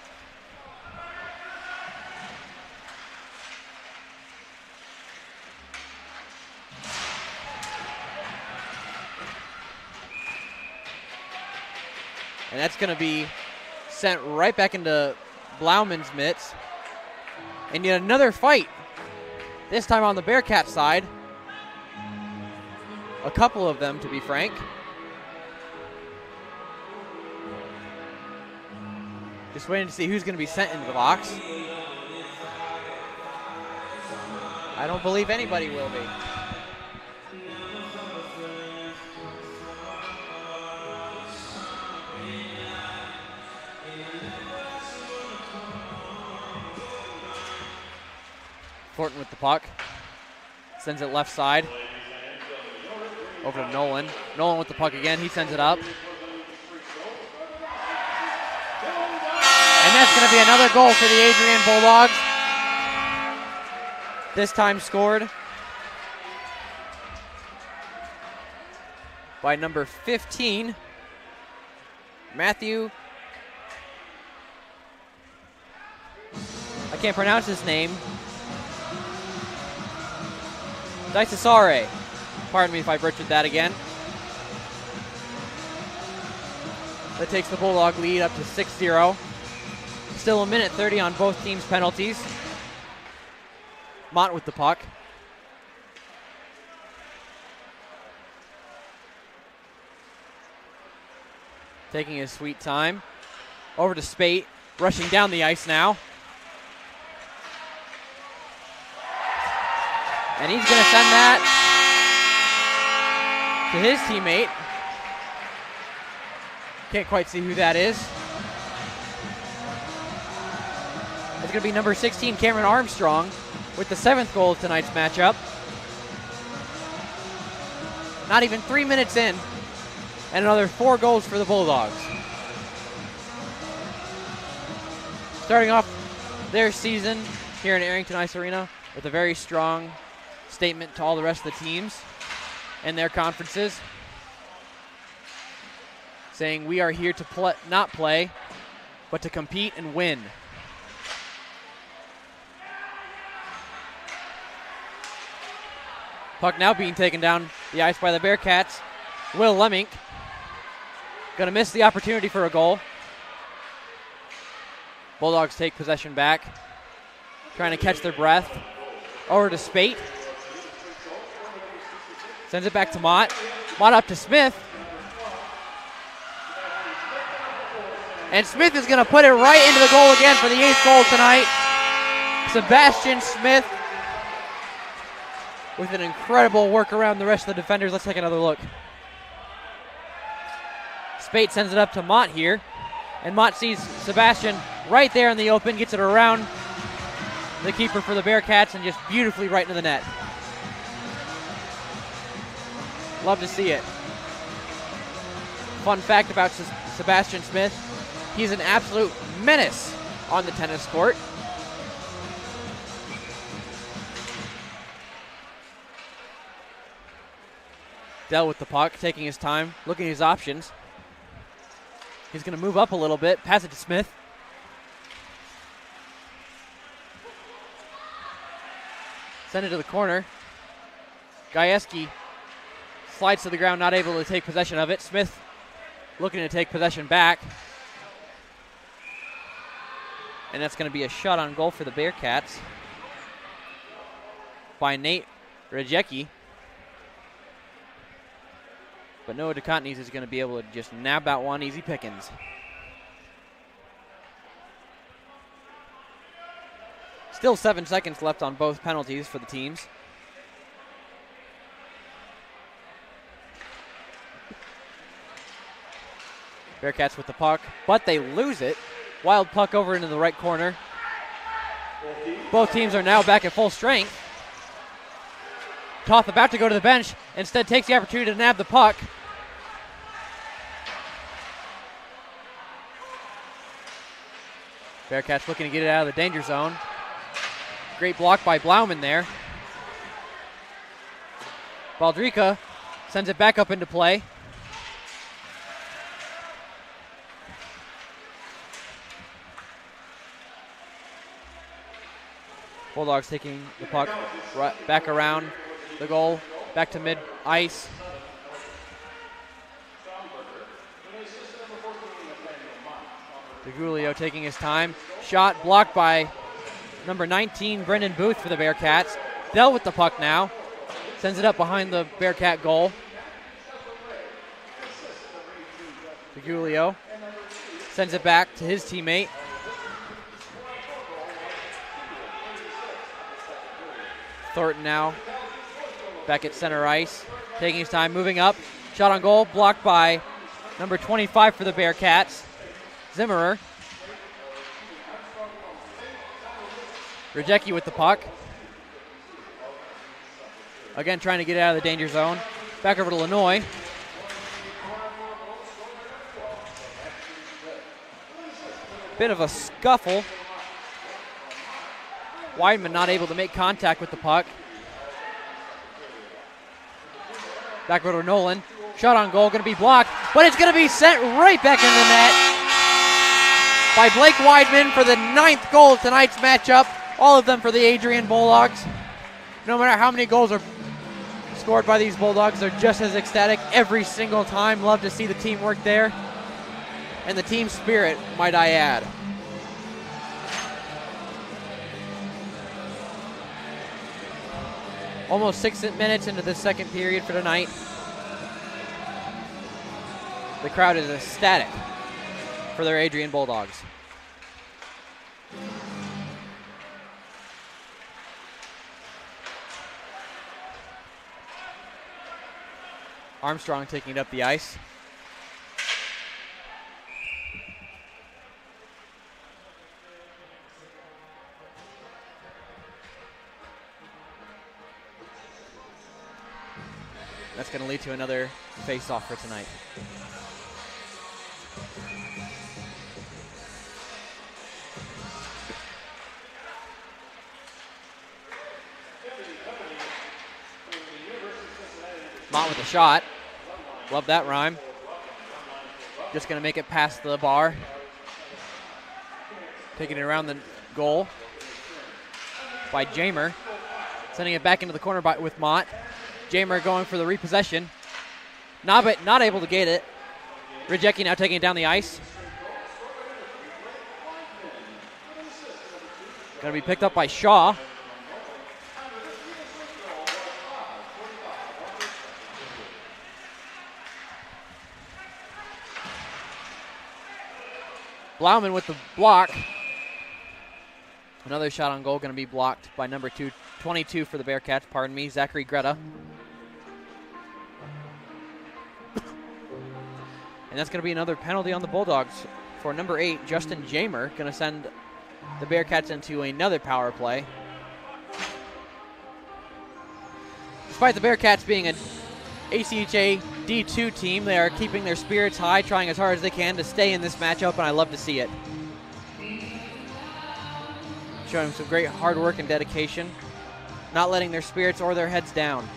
Speaker 6: And that's going to be sent right back into Blauman's mitts. And yet another fight, this time on the Bearcat side. A couple of them, to be frank. Just waiting to see who's going to be sent into the box. I don't believe anybody will be. Thornton with the puck. Sends it left side. Over to Nolan. Nolan with the puck again. He sends it up. And that's going to be another goal for the Adrian Bulldogs. This time scored by number 15, Matthew. I can't pronounce his name. Dysasare. Pardon me if I butchered that again. That takes the Bulldog lead up to 6-0. Still a minute 30 on both teams' penalties. Mott with the puck. Taking his sweet time. Over to Spate. Rushing down the ice now. And he's going to send that to his teammate. Can't quite see who that is. It's going to be number 16, Cameron Armstrong, with the 7th goal of tonight's matchup. Not even 3 minutes in, and another 4 goals for the Bulldogs. Starting off their season here in Arrington Ice Arena with a very strong statement to all the rest of the teams and their conferences, saying we are here to not play, but to compete and win. Puck now being taken down the ice by the Bearcats. Will Lemmink going to miss the opportunity for a goal. Bulldogs take possession back, trying to catch their breath. Over to Spate. Sends it back to Mott. Mott up to Smith. And Smith is going to put it right into the goal again for the 8th goal tonight. Sebastian Smith with an incredible work around the rest of the defenders. Let's take another look. Spate sends it up to Mott here. And Mott sees Sebastian right there in the open, gets it around the keeper for the Bearcats and just beautifully right into the net. Love to see it. Fun fact about Sebastian Smith, he's an absolute menace on the tennis court. Dell with the puck, taking his time, looking at his options. He's going to move up a little bit, pass it to Smith. Send it to the corner. Gajewski slides to the ground, not able to take possession of it. Smith looking to take possession back. And that's going to be a shot on goal for the Bearcats by Nate Rajecki. But Noah DeContes is going to be able to just nab that one, easy pickings. Still 7 seconds left on both penalties for the teams. Bearcats with the puck, but they lose it. Wild puck over into the right corner. Both teams are now back at full strength. Toth about to go to the bench, instead takes the opportunity to nab the puck. Bearcats looking to get it out of the danger zone. Great block by Blauman there. Baldrica sends it back up into play. Bulldogs taking the puck back around the goal, back to mid-ice. DeGulio taking his time. Shot blocked by number 19, Brendan Booth for the Bearcats. Dell with the puck now. Sends it up behind the Bearcat goal. DeGulio sends it back to his teammate. Thornton now back at center ice, taking his time, moving up. Shot on goal, blocked by number 25 for the Bearcats, Zimmerer. Rajecki with the puck. Again, trying to get out of the danger zone. Back over to Lanoy. Bit of a scuffle. Weidman not able to make contact with the puck. Back over to Nolan. Shot on goal, going to be blocked, but it's going to be sent right back in the net by Blake Weidman for the 9th goal of tonight's matchup. All of them for the Adrian Bulldogs. No matter how many goals are scored by these Bulldogs, they're just as ecstatic every single time. Love to see the teamwork there. And the team spirit, might I add. Almost 6 minutes into the second period for tonight. The crowd is ecstatic for their Adrian Bulldogs. Armstrong taking it up the ice. That's going to lead to another face-off for tonight. Mott with a shot. Love that rhyme. Just going to make it past the bar. Taking it around the goal by Jamer. Sending it back into the corner with Mott. Jamer going for the repossession. Not able to get it. Rajecki now taking it down the ice. Going to be picked up by Shaw. Blauman with the block. Another shot on goal going to be blocked by number 22 for the Bearcats, pardon me, Zachary Greta. And that's going to be another penalty on the Bulldogs for number 8, Justin Jamer, going to send the Bearcats into another power play. Despite the Bearcats being an ACHA D2 team, they are keeping their spirits high, trying as hard as they can to stay in this matchup, and I love to see it. Showing some great hard work and dedication, not letting their spirits or their heads down.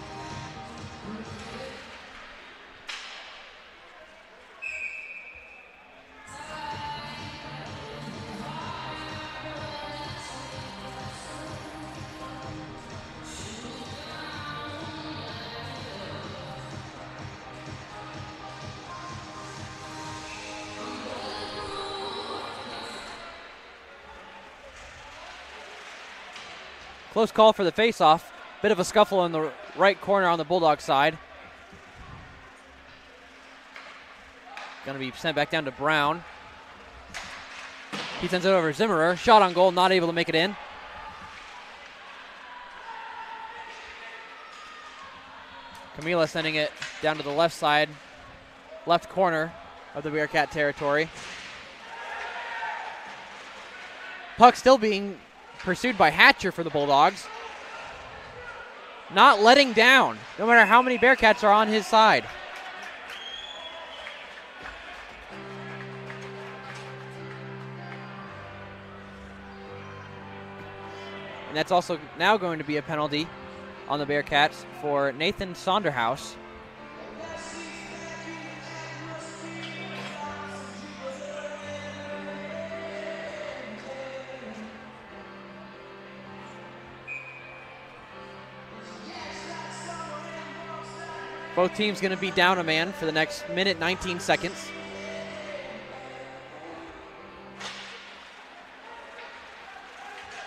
Speaker 6: Close call for the face-off. Bit of a scuffle in the right corner on the Bulldog side. Going to be sent back down to Brown. He sends it over to Zimmerer. Shot on goal, not able to make it in. Camila sending it down to the left side, left corner of the Bearcat territory. Puck still being pursued by Hatcher for the Bulldogs. Not letting down, no matter how many Bearcats are on his side. And that's also now going to be a penalty on the Bearcats for Nathan Sonderhaus. Both teams going to be down a man for the next minute, 19 seconds.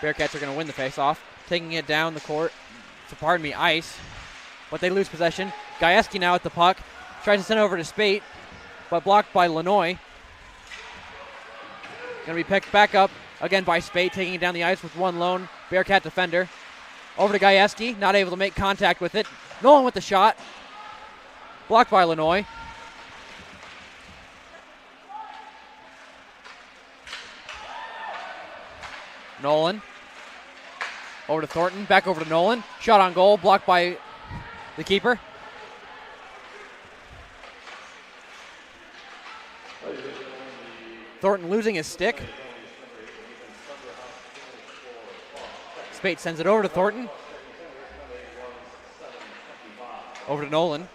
Speaker 6: Bearcats are going to win the faceoff, taking it down the court. So ice. But they lose possession. Gajewski now at the puck. Tries to send it over to Spate, but blocked by Lanoy. Going to be picked back up again by Spate, taking it down the ice with one lone Bearcat defender. Over to Gajewski, not able to make contact with it. Nolan with the shot. Blocked by Lanoy. Nolan. Over to Thornton, back over to Nolan. Shot on goal, blocked by the keeper. Thornton losing his stick. Spate sends it over to Thornton. Over to Nolan.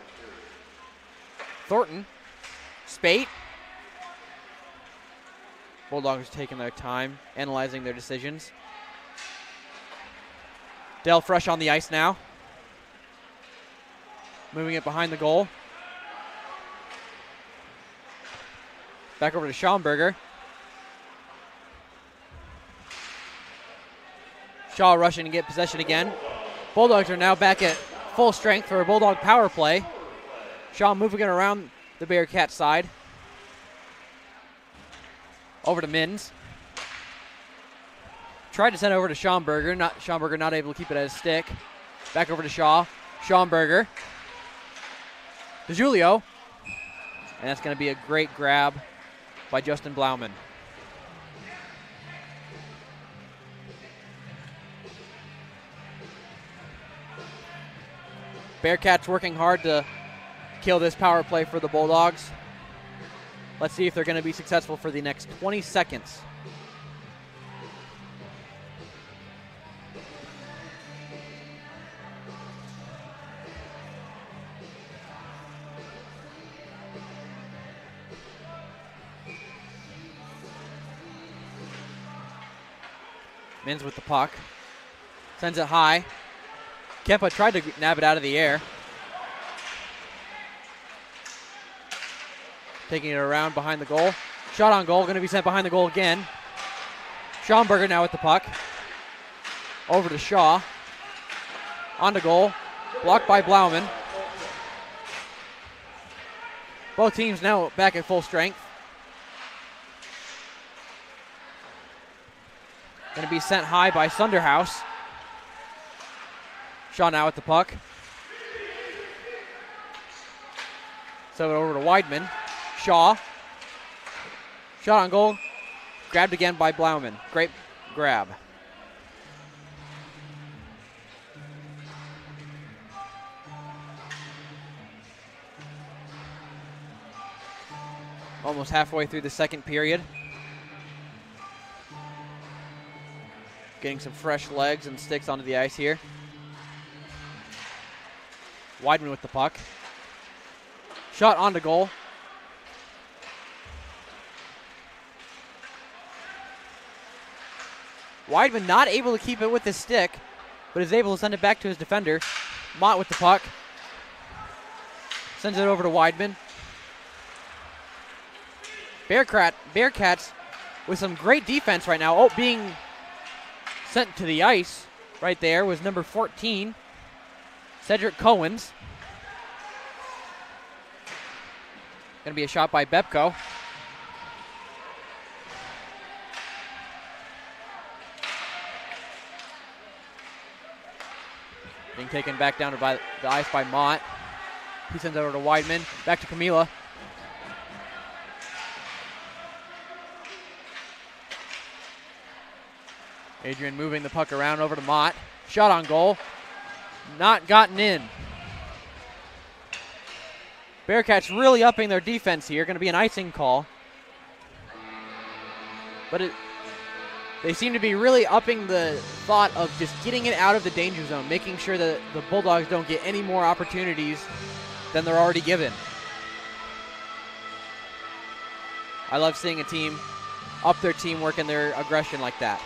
Speaker 6: Thornton. Spate. Bulldogs taking their time, analyzing their decisions. Dell fresh on the ice now. Moving it behind the goal. Back over to Schaumburger. Shaw rushing to get possession again. Bulldogs are now back at full strength for a Bulldog power play. Shaw moving it around the Bearcat side. Over to Mins. Tried to send it over to Schaumburger. Schaumburger not able to keep it at his stick. Back over to Shaw. Schaumburger. To Julio. And that's going to be a great grab by Justin Blauman. Bearcats working hard to kill this power play for the Bulldogs. Let's see if they're going to be successful for the next 20 seconds. Mins with the puck. Sends it high. Kempa tried to nab it out of the air. Taking it around behind the goal. Shot on goal, going to be sent behind the goal again. Schaumburger now with the puck. Over to Shaw. On to goal. Blocked by Blauman. Both teams now back at full strength. Going to be sent high by Sunderhouse. Shaw now with the puck. So over to Weidman. Shaw. Shot on goal. Grabbed again by Blauman. Great grab. Almost halfway through the second period. Getting some fresh legs and sticks onto the ice here. Weidman with the puck. Shot onto goal. Weidman not able to keep it with his stick, but is able to send it back to his defender. Mott with the puck. Sends it over to Weidman. Bearcats with some great defense right now. Oh, being sent to the ice right there was number 14, Cedric Coens. Going to be a shot by Bepko. Being taken back down to the ice by Mott. He sends it over to Weidman. Back to Camila. Adrian moving the puck around over to Mott. Shot on goal. Not gotten in. Bearcats really upping their defense here. Going to be an icing call. But they seem to be really upping the thought of just getting it out of the danger zone, making sure that the Bulldogs don't get any more opportunities than they're already given. I love seeing a team up their teamwork and their aggression like that.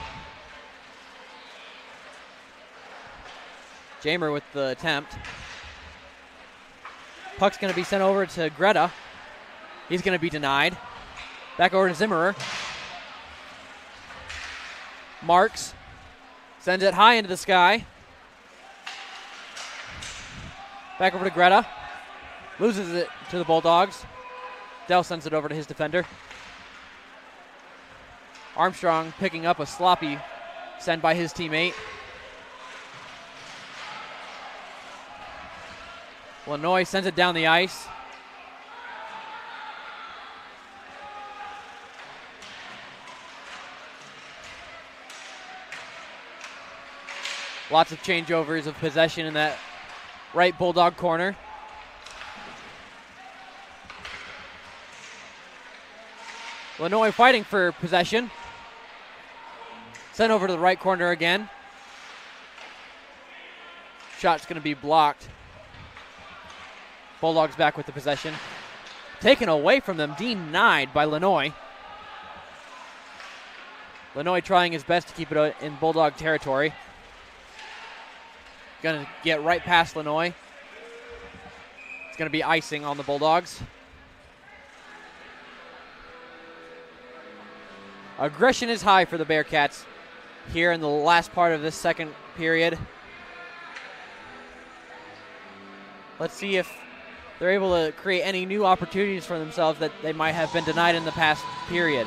Speaker 6: Jamer with the attempt. Puck's going to be sent over to Greta. He's going to be denied. Back over to Zimmerer. Marks. Sends it high into the sky. Back over to Greta. Loses it to the Bulldogs. Dell sends it over to his defender. Armstrong picking up a sloppy send by his teammate. Lanoy sends it down the ice. Lots of changeovers of possession in that right Bulldog corner. Lanoy fighting for possession. Sent over to the right corner again. Shot's going to be blocked. Bulldogs back with the possession. Taken away from them, denied by Lanoy. Lanoy trying his best to keep it in Bulldog territory. Going to get right past Lanoy. It's going to be icing on the Bulldogs. Aggression is high for the Bearcats here in the last part of this second period. Let's see if they're able to create any new opportunities for themselves that they might have been denied in the past period.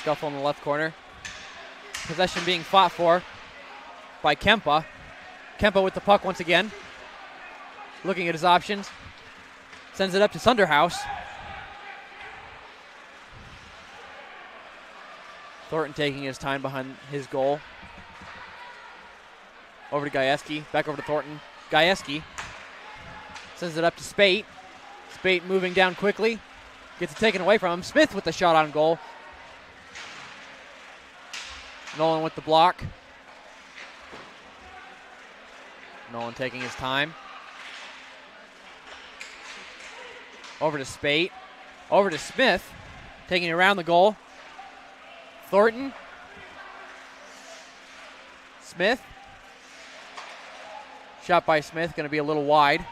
Speaker 6: Scuffle in the left corner. Possession being fought for by Kempa. Kempa with the puck once again. Looking at his options. Sends it up to Sunderhouse. Thornton taking his time behind his goal. Over to Gajewski. Back over to Thornton. Gajewski sends it up to Spate. Spate moving down quickly. Gets it taken away from him. Smith with the shot on goal. Nolan with the block. Nolan taking his time. Over to Spate. Over to Smith. Taking it around the goal. Thornton. Smith. Shot by Smith, going to be a little wide.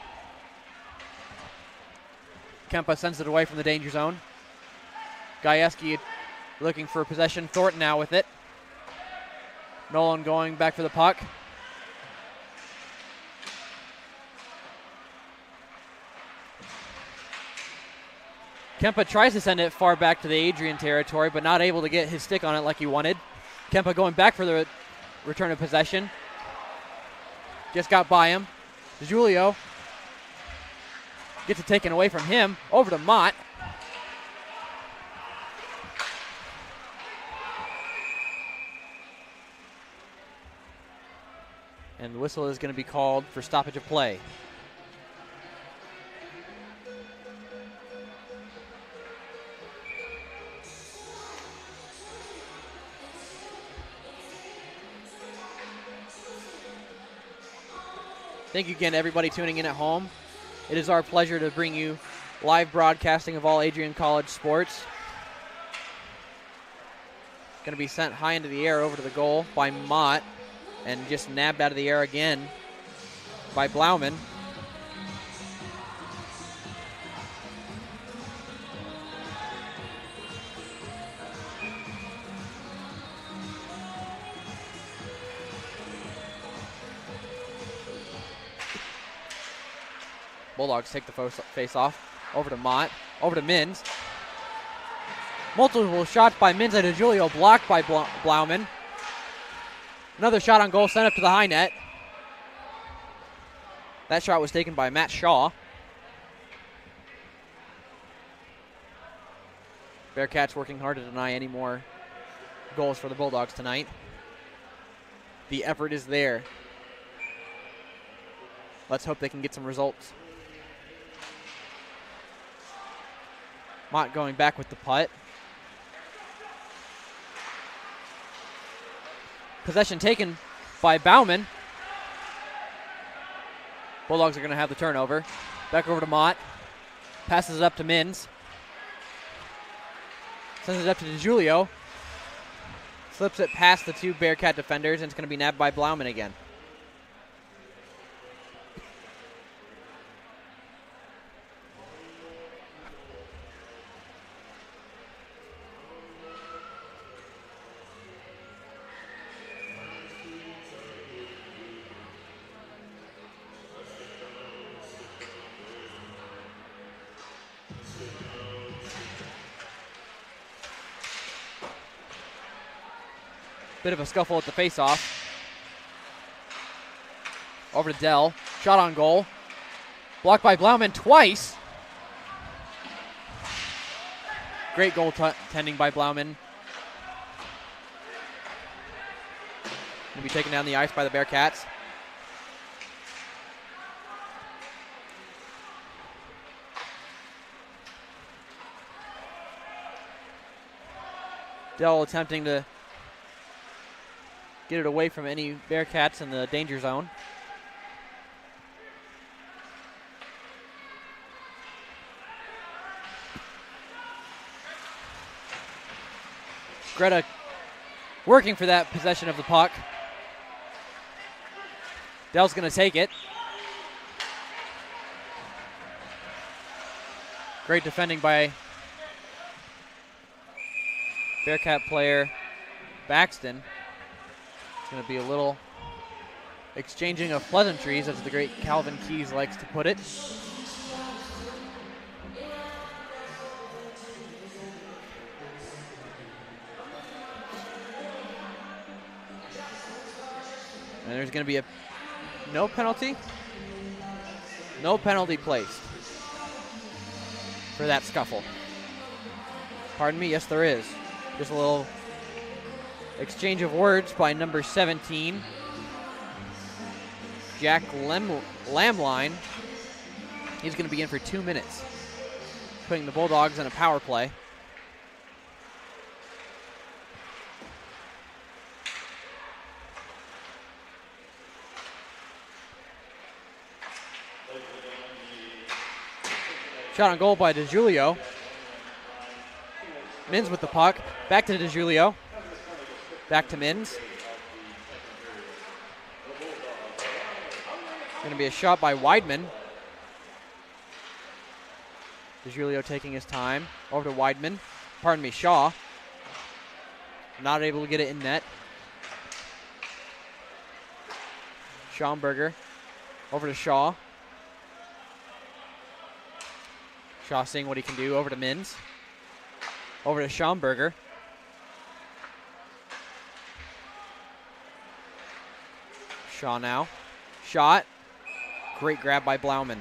Speaker 6: Kempa sends it away from the danger zone. Gajewski looking for possession. Thornton now with it. Nolan going back for the puck. Kempa tries to send it far back to the Adrian territory, but not able to get his stick on it like he wanted. Kempa going back for the return of possession. Just got by him. Julio gets it taken away from him. Over to Mott. And the whistle is going to be called for stoppage of play. Thank you again to everybody tuning in at home. It is our pleasure to bring you live broadcasting of all Adrian College sports. Going to be sent high into the air over to the goal by Mott. And just nabbed out of the air again by Blauman. Bulldogs take the face off. Over to Mott. Over to Mins. Multiple shots by Mins and Julio blocked by Blauman. Another shot on goal sent up to the high net. That shot was taken by Matt Shaw. Bearcats working hard to deny any more goals for the Bulldogs tonight. The effort is there. Let's hope they can get some results. Mott going back with the putt. Possession taken by Bauman. Bulldogs are going to have the turnover. Back over to Mott. Passes it up to Mins. Sends it up to DiGiulio. Slips it past the two Bearcat defenders, and it's going to be nabbed by Blauman again. Bit of a scuffle at the face-off. Over to Dell. Shot on goal. Blocked by Blauman twice. Great goaltending by Blauman. Going to be taken down the ice by the Bearcats. Dell attempting to get it away from any Bearcats in the danger zone. Greta working for that possession of the puck. Dell's going to take it. Great defending by Bearcat player Baxton. It's going to be a little exchanging of pleasantries, as the great Calvin Keys likes to put it. And there's going to be no penalty. No penalty placed for that scuffle. Pardon me, yes there is. Just a little exchange of words by number 17, Jack Lamline. He's going to be in for 2 minutes, putting the Bulldogs in a power play. Shot on goal by DiGiulio. Mins with the puck. Back to DiGiulio. Back to Mins. Going to be a shot by Weidman. DiGiulio taking his time. Over to Weidman. Pardon me, Shaw. Not able to get it in net. Schaumburger. Over to Shaw. Shaw seeing what he can do. Over to Mins. Over to Schaumburger. Shaw now. Shot. Great grab by Blauman.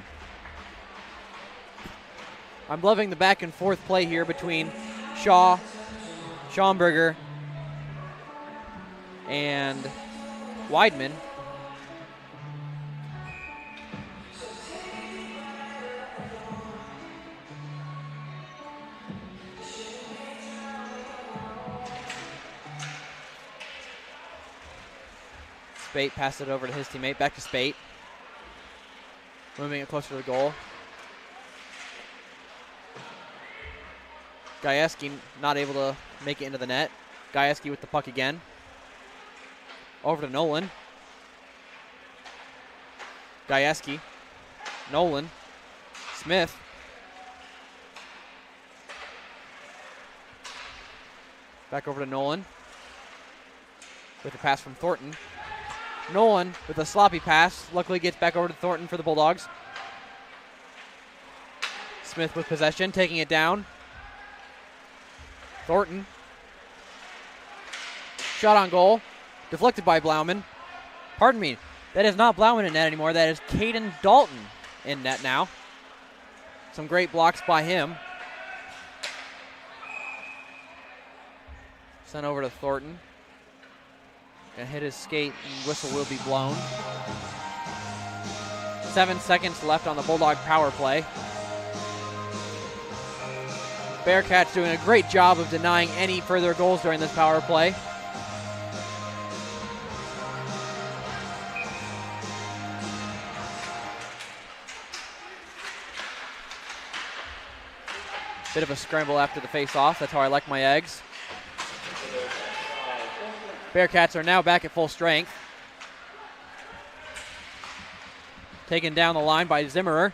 Speaker 6: I'm loving the back and forth play here between Shaw, Schaumburger, and Weidman. Spate passed it over to his teammate. Back to Spate. Moving it closer to the goal. Gajewski not able to make it into the net. Gajewski with the puck again. Over to Nolan. Gajewski. Nolan. Smith. Back over to Nolan. With a pass from Thornton. Nolan with a sloppy pass. Luckily gets back over to Thornton for the Bulldogs. Smith with possession, taking it down. Thornton. Shot on goal. Deflected by Blauman. Pardon me. That is not Blauman in net anymore. That is Caden Dalton in net now. Some great blocks by him. Sent over to Thornton. Gonna hit his skate and whistle will be blown. 7 seconds left on the Bulldog power play. Bearcats doing a great job of denying any further goals during this power play. Bit of a scramble after the face-off. That's how I like my eggs. Bearcats are now back at full strength. Taken down the line by Zimmerer.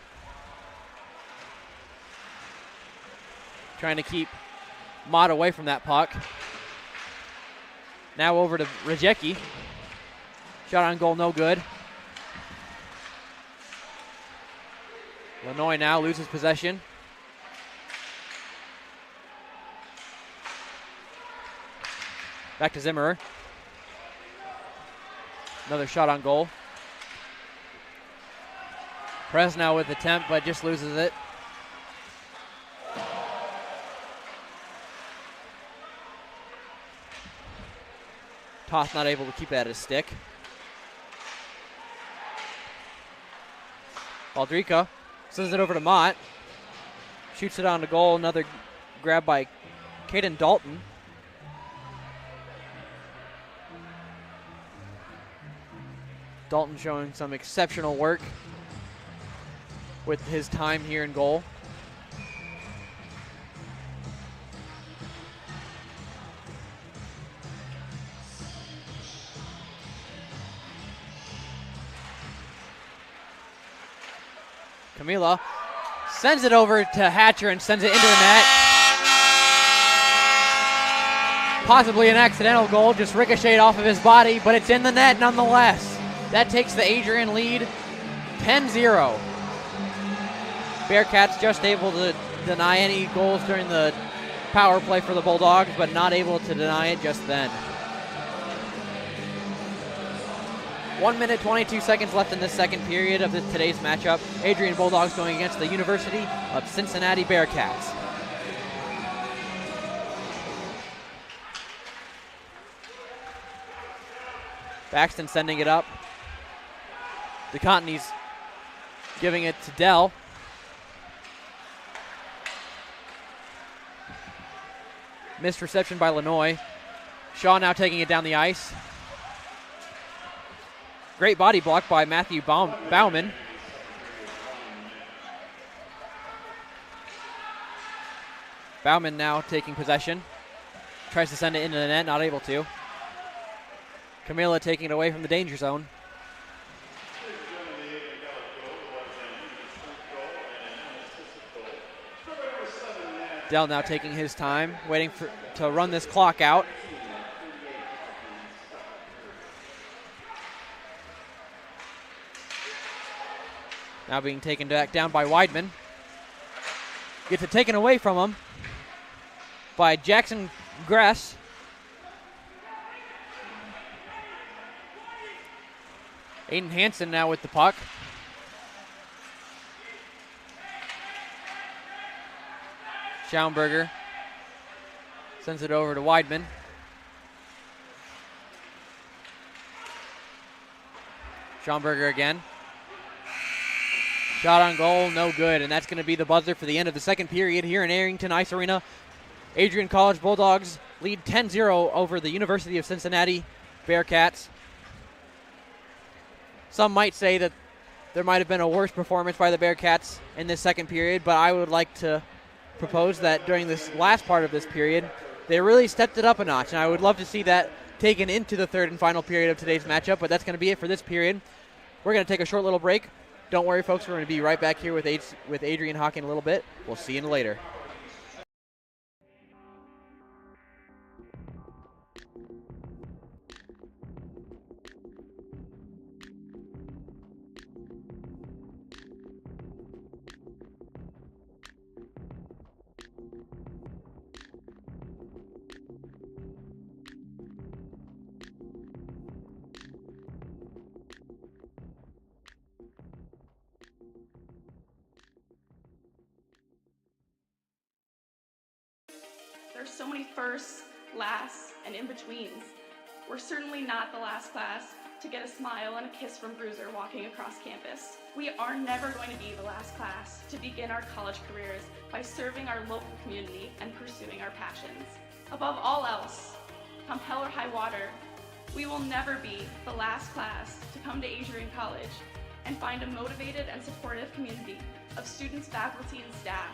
Speaker 6: Trying to keep Mott away from that puck. Now over to Rajecki. Shot on goal, no good. Lanoy now loses possession. Back to Zimmerer. Another shot on goal. Presnell with the attempt, but just loses it. Toth not able to keep it at his stick. Baldrica sends it over to Mott. Shoots it on the goal. Another grab by Caden Dalton. Dalton showing some exceptional work with his time here in goal. Camila sends it over to Hatcher and sends it into the net. Possibly an accidental goal, just ricocheted off of his body, but it's in the net nonetheless. That takes the Adrian lead 10-0. Bearcats just able to deny any goals during the power play for the Bulldogs, but not able to deny it just then. 1 minute, 22 seconds left in this second period of today's matchup. Adrian Bulldogs going against the University of Cincinnati Bearcats. Baxton sending it up. DeContin's giving it to Dell. Missed reception by Lanoy. Shaw now taking it down the ice. Great body block by Matthew Bauman. Bauman now taking possession. Tries to send it into the net, not able to. Camila taking it away from the danger zone. Dell now taking his time, waiting to run this clock out. Now being taken back down by Weidman. Gets it taken away from him by Jackson Gress. Aiden Hansen now with the puck. Schaumburger sends it over to Weidman. Schaumburger again. Shot on goal, no good, and that's going to be the buzzer for the end of the second period here in Arrington Ice Arena. Adrian College Bulldogs lead 10-0 over the University of Cincinnati Bearcats. Some might say that there might have been a worse performance by the Bearcats in this second period, but I would like to propose that during this last part of this period, they really stepped it up a notch, and I would love to see that taken into the third and final period of today's matchup, but that's going to be it for this period. We're going to take a short little break. Don't worry, folks, we're going to be right back here with Adrian Hockey in a little bit. We'll see you later.
Speaker 1: There's so many firsts, lasts, and in-betweens. We're certainly not the last class to get a smile and a kiss from Bruiser walking across campus. We are never going to be the last class to begin our college careers by serving our local community and pursuing our passions. Above all else, come hell or high water, we will never be the last class to come to Adrian College and find a motivated and supportive community of students, faculty, and staff,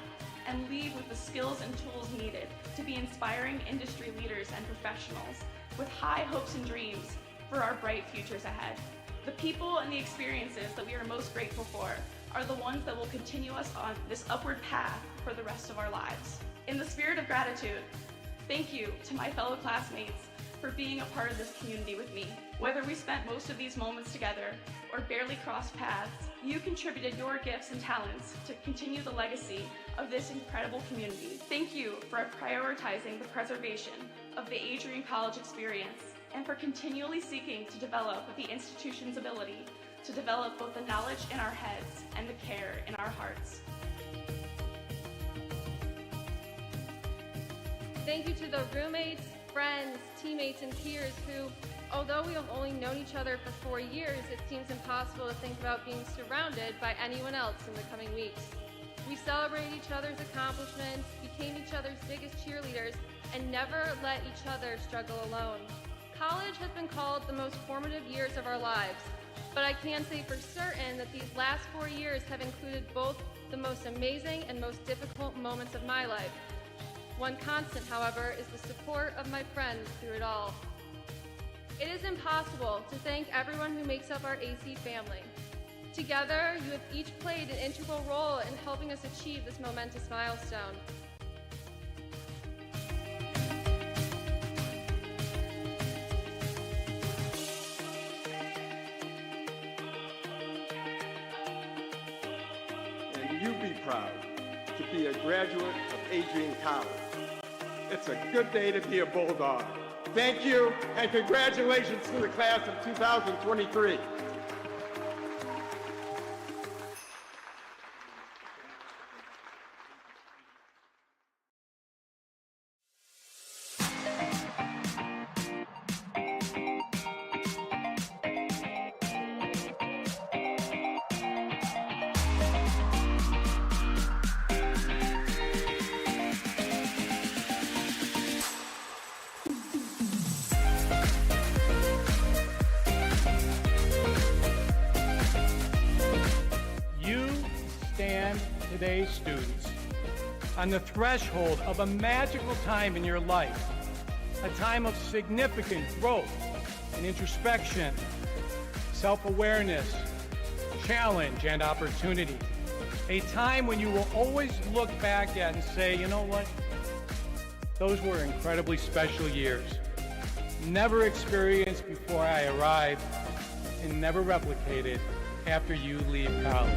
Speaker 1: and leave with the skills and tools needed to be inspiring industry leaders and professionals with high hopes and dreams for our bright futures ahead. The people and the experiences that we are most grateful for are the ones that will continue us on this upward path for the rest of our lives. In the spirit of gratitude, thank you to my fellow classmates for being a part of this community with me. Whether we spent most of these moments together or barely crossed paths, you contributed your gifts and talents to continue the legacy of this incredible community. Thank you for prioritizing the preservation of the Adrian College experience and for continually seeking to develop the institution's ability to develop both the knowledge in our heads and the care in our hearts.
Speaker 2: Thank you to the roommates, friends, teammates, and peers who, although we have only known each other for 4 years, it seems impossible to think about being surrounded by anyone else in the coming weeks. We celebrated each other's accomplishments, became each other's biggest cheerleaders, and never let each other struggle alone. College has been called the most formative years of our lives, but I can say for certain that these last 4 years have included both the most amazing and most difficult moments of my life. One constant, however, is the support of my friends through it all. It is impossible to thank everyone who makes up our AC family. Together, you have each played an integral role in helping us achieve this momentous milestone.
Speaker 3: And you be proud to be a graduate of Adrian College. It's a good day to be a Bulldog. Thank you, and congratulations to the class of 2023.
Speaker 4: Today's students on the threshold of a magical time in your life, a time of significant growth and introspection, self-awareness, challenge, and opportunity. A time when you will always look back at and say, you know what? Those were incredibly special years. Never experienced before I arrived and never replicated after you leave college.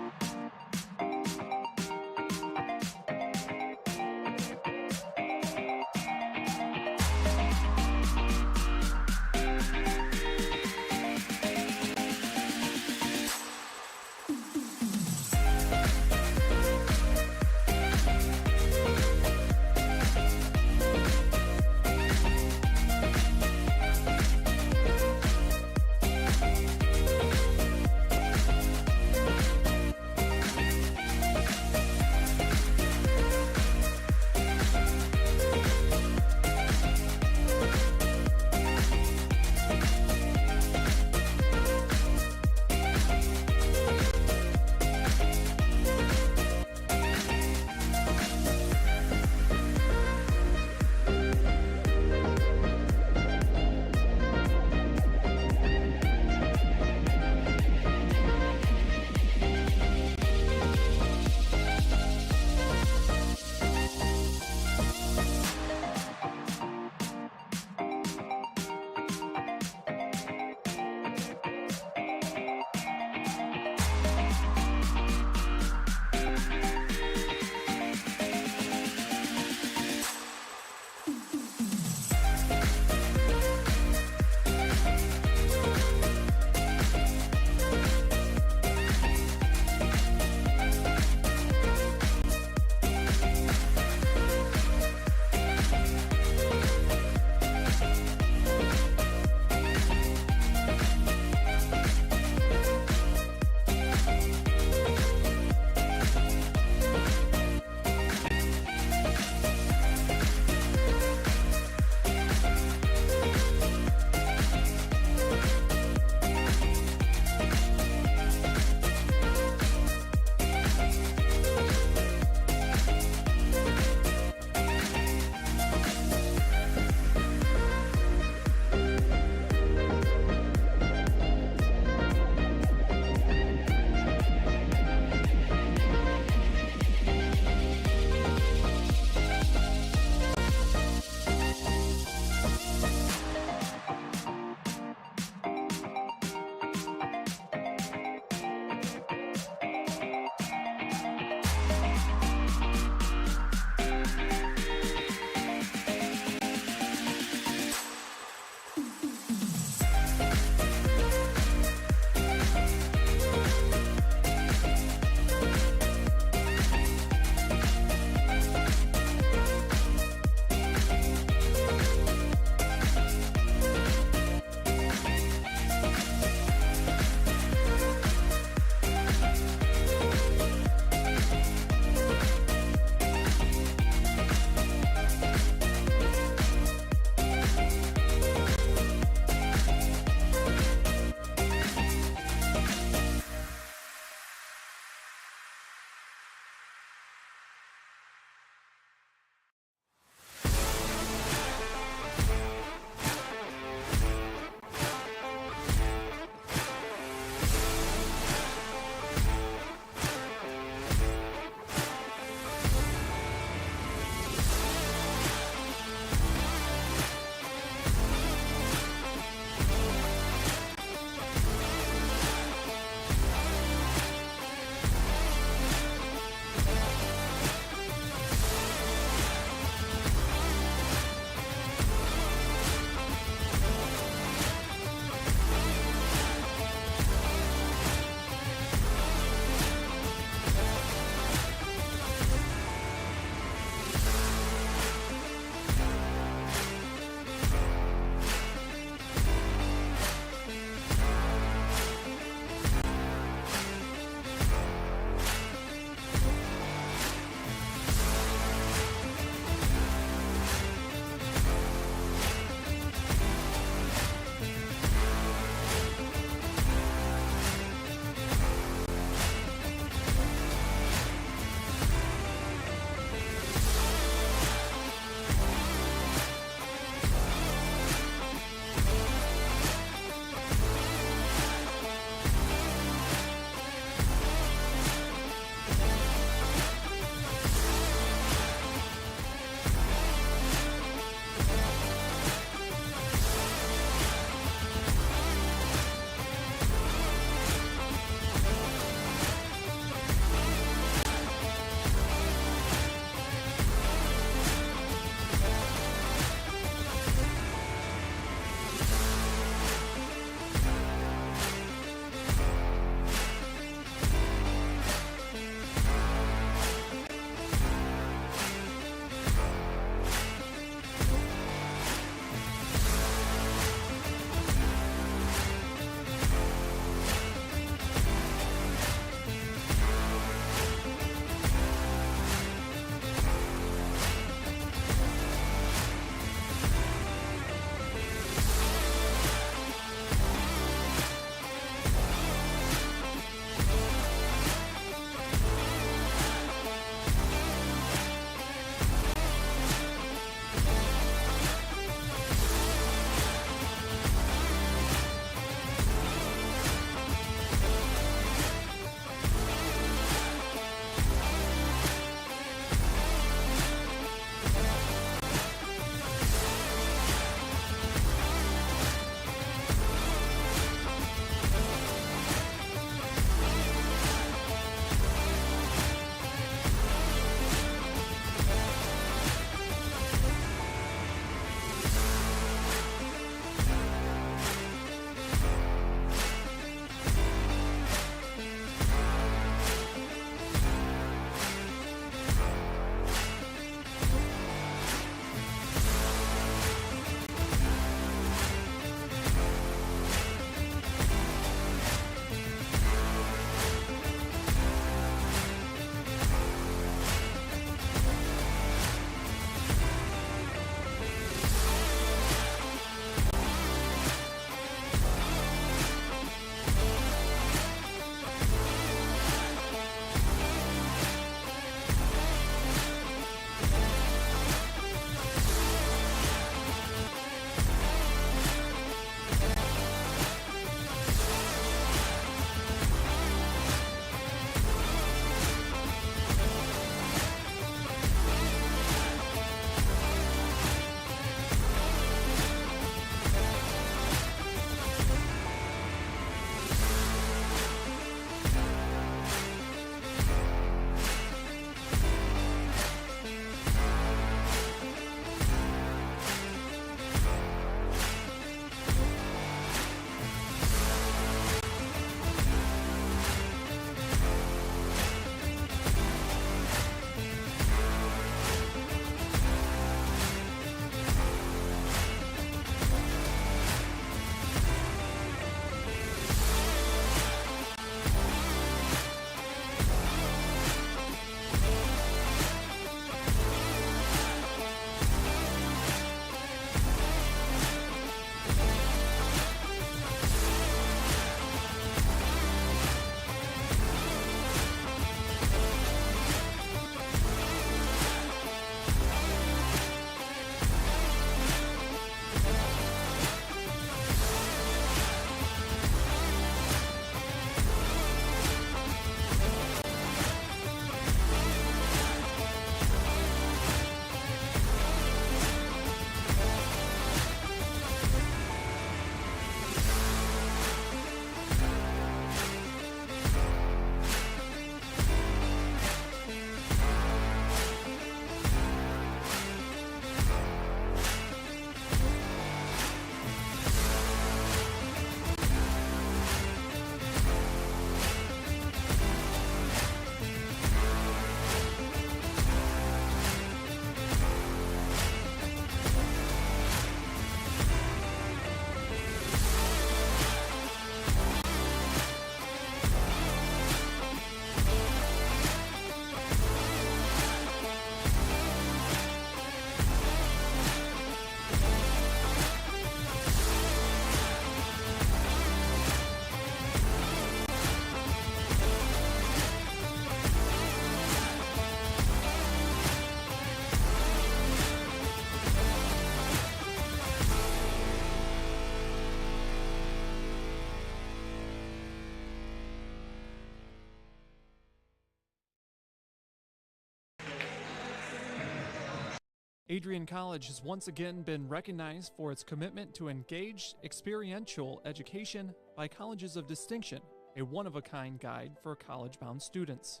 Speaker 7: Adrian College has once again been recognized for its commitment to engaged, experiential education by Colleges of Distinction, a one-of-a-kind guide for college-bound students.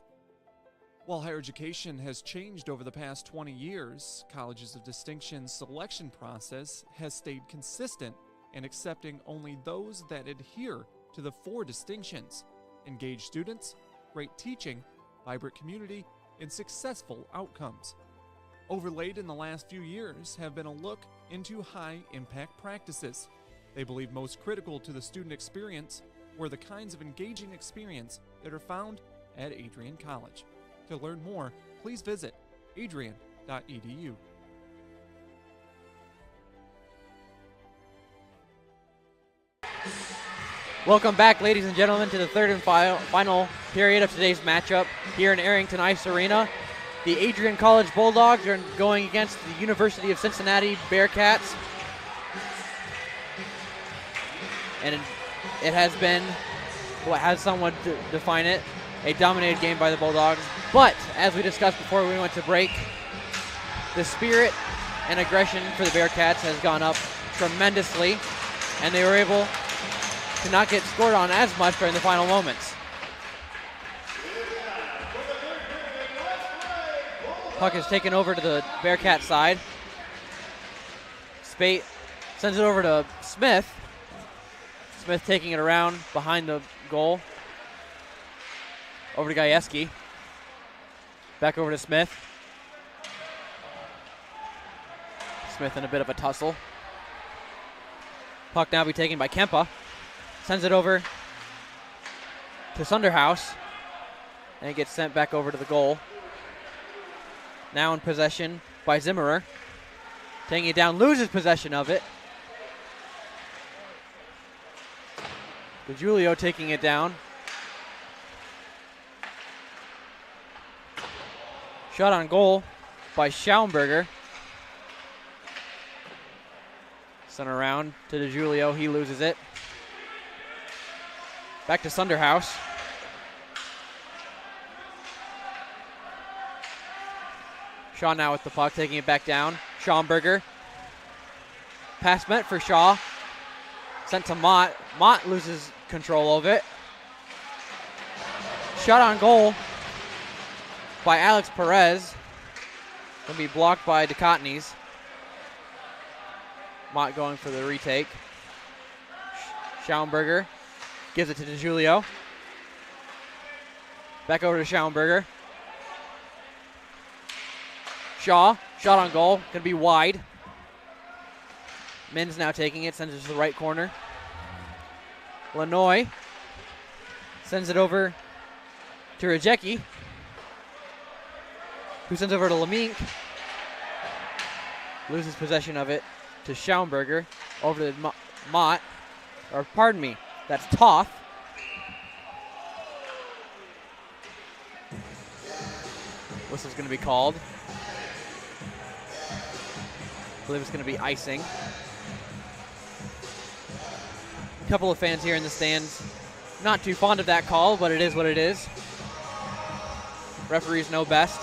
Speaker 7: While higher education has changed over the past 20 years, Colleges of Distinction's selection process has stayed consistent in accepting only those that adhere to the 4 distinctions: engaged students, great teaching, vibrant community, and successful outcomes. Overlaid in the last few years have been a look into high-impact practices. They believe most critical to the student experience were the kinds of engaging experience that are found at Adrian College. To learn more, please visit adrian.edu.
Speaker 6: Welcome back, ladies and gentlemen, to the third and final period of today's matchup here in Arrington Ice Arena. The Adrian College Bulldogs are going against the University of Cincinnati Bearcats. And it has been, as someone define it, a dominated game by the Bulldogs. But, as we discussed before we went to break, the spirit and aggression for the Bearcats has gone up tremendously, and they were able to not get scored on as much during the final moments. Puck is taken over to the Bearcat side. Spate sends it over to Smith. Smith taking it around behind the goal. Over to Gajewski. Back over to Smith. Smith in a bit of a tussle. Puck now be taken by Kempa. Sends it over to Sunderhouse. And it gets sent back over to the goal. Now in possession by Zimmerer. Taking it down, loses possession of it. DeGiulio taking it down. Shot on goal by Schaumburger. Sent around to DeGiulio, he loses it. Back to Sunderhouse. Shaw now with the puck, taking it back down. Schaumburger. Pass meant for Shaw. Sent to Mott. Mott loses control of it. Shot on goal by Alex Perez. Going to be blocked by Ducatnes. Mott going for the retake. Schaumburger gives it to DeGiulio. Back over to Schaumburger. Shaw, shot on goal, going to be wide. Min's now taking it, sends it to the right corner. Lanoy sends it over to Rajecki, who sends over to Lamink. Loses possession of it to Schaumburger, over to Mott, or pardon me, that's Toth. Whistle's going to be called. I believe it's going to be icing. A couple of fans here in the stands not too fond of that call, but it is what it is. Referees know best.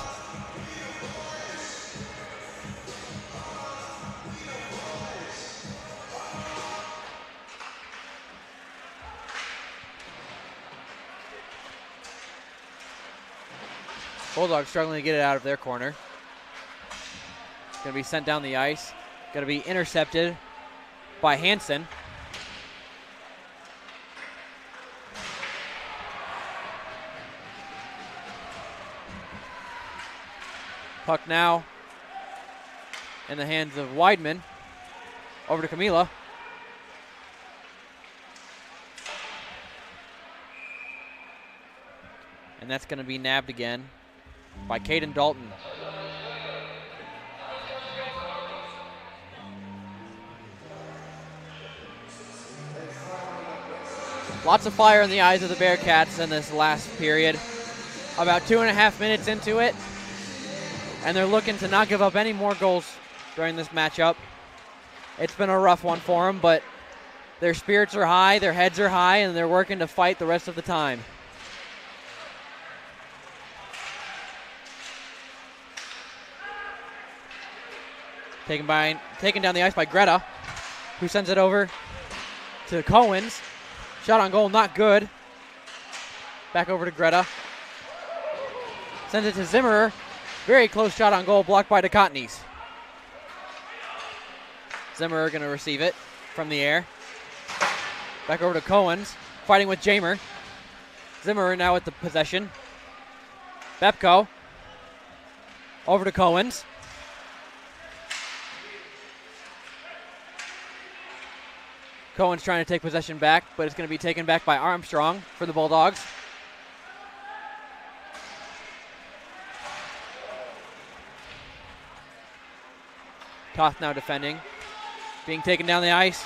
Speaker 6: Bulldogs struggling to get it out of their corner. Going to be sent down the ice. Going to be intercepted by Hansen. Puck now in the hands of Weidman. Over to Camila. And that's going to be nabbed again by Caden Dalton. Lots of fire in the eyes of the Bearcats in this last period. About 2.5 minutes into it, and they're looking to not give up any more goals during this matchup. It's been a rough one for them, but their spirits are high, their heads are high, and they're working to fight the rest of the time. Taken down the ice by Greta, who sends it over to Cohen's. Shot on goal, not good. Back over to Greta. Sends it to Zimmerer. Very close shot on goal, blocked by DeCottney's. Zimmerer going to receive it from the air. Back over to Cohen's, fighting with Jamer. Zimmerer now with the possession. Bepko. Over to Cohen's. Cohen's trying to take possession back, but it's going to be taken back by Armstrong for the Bulldogs. Toth now defending. Being taken down the ice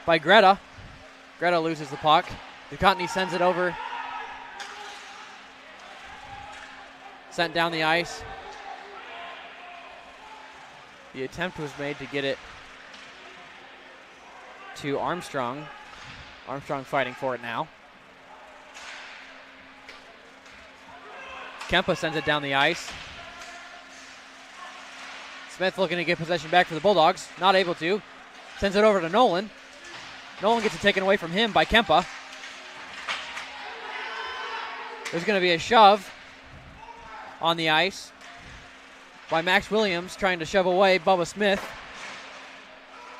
Speaker 6: by Greta. Greta loses the puck. DeCottney sends it over. Sent down the ice. The attempt was made to get it to Armstrong. Armstrong fighting for it now. Kempa sends it down the ice. Smith looking to get possession back for the Bulldogs. Not able to. Sends it over to Nolan. Nolan gets it taken away from him by Kempa. There's going to be a shove on the ice by Max Williams, trying to shove away Bubba Smith.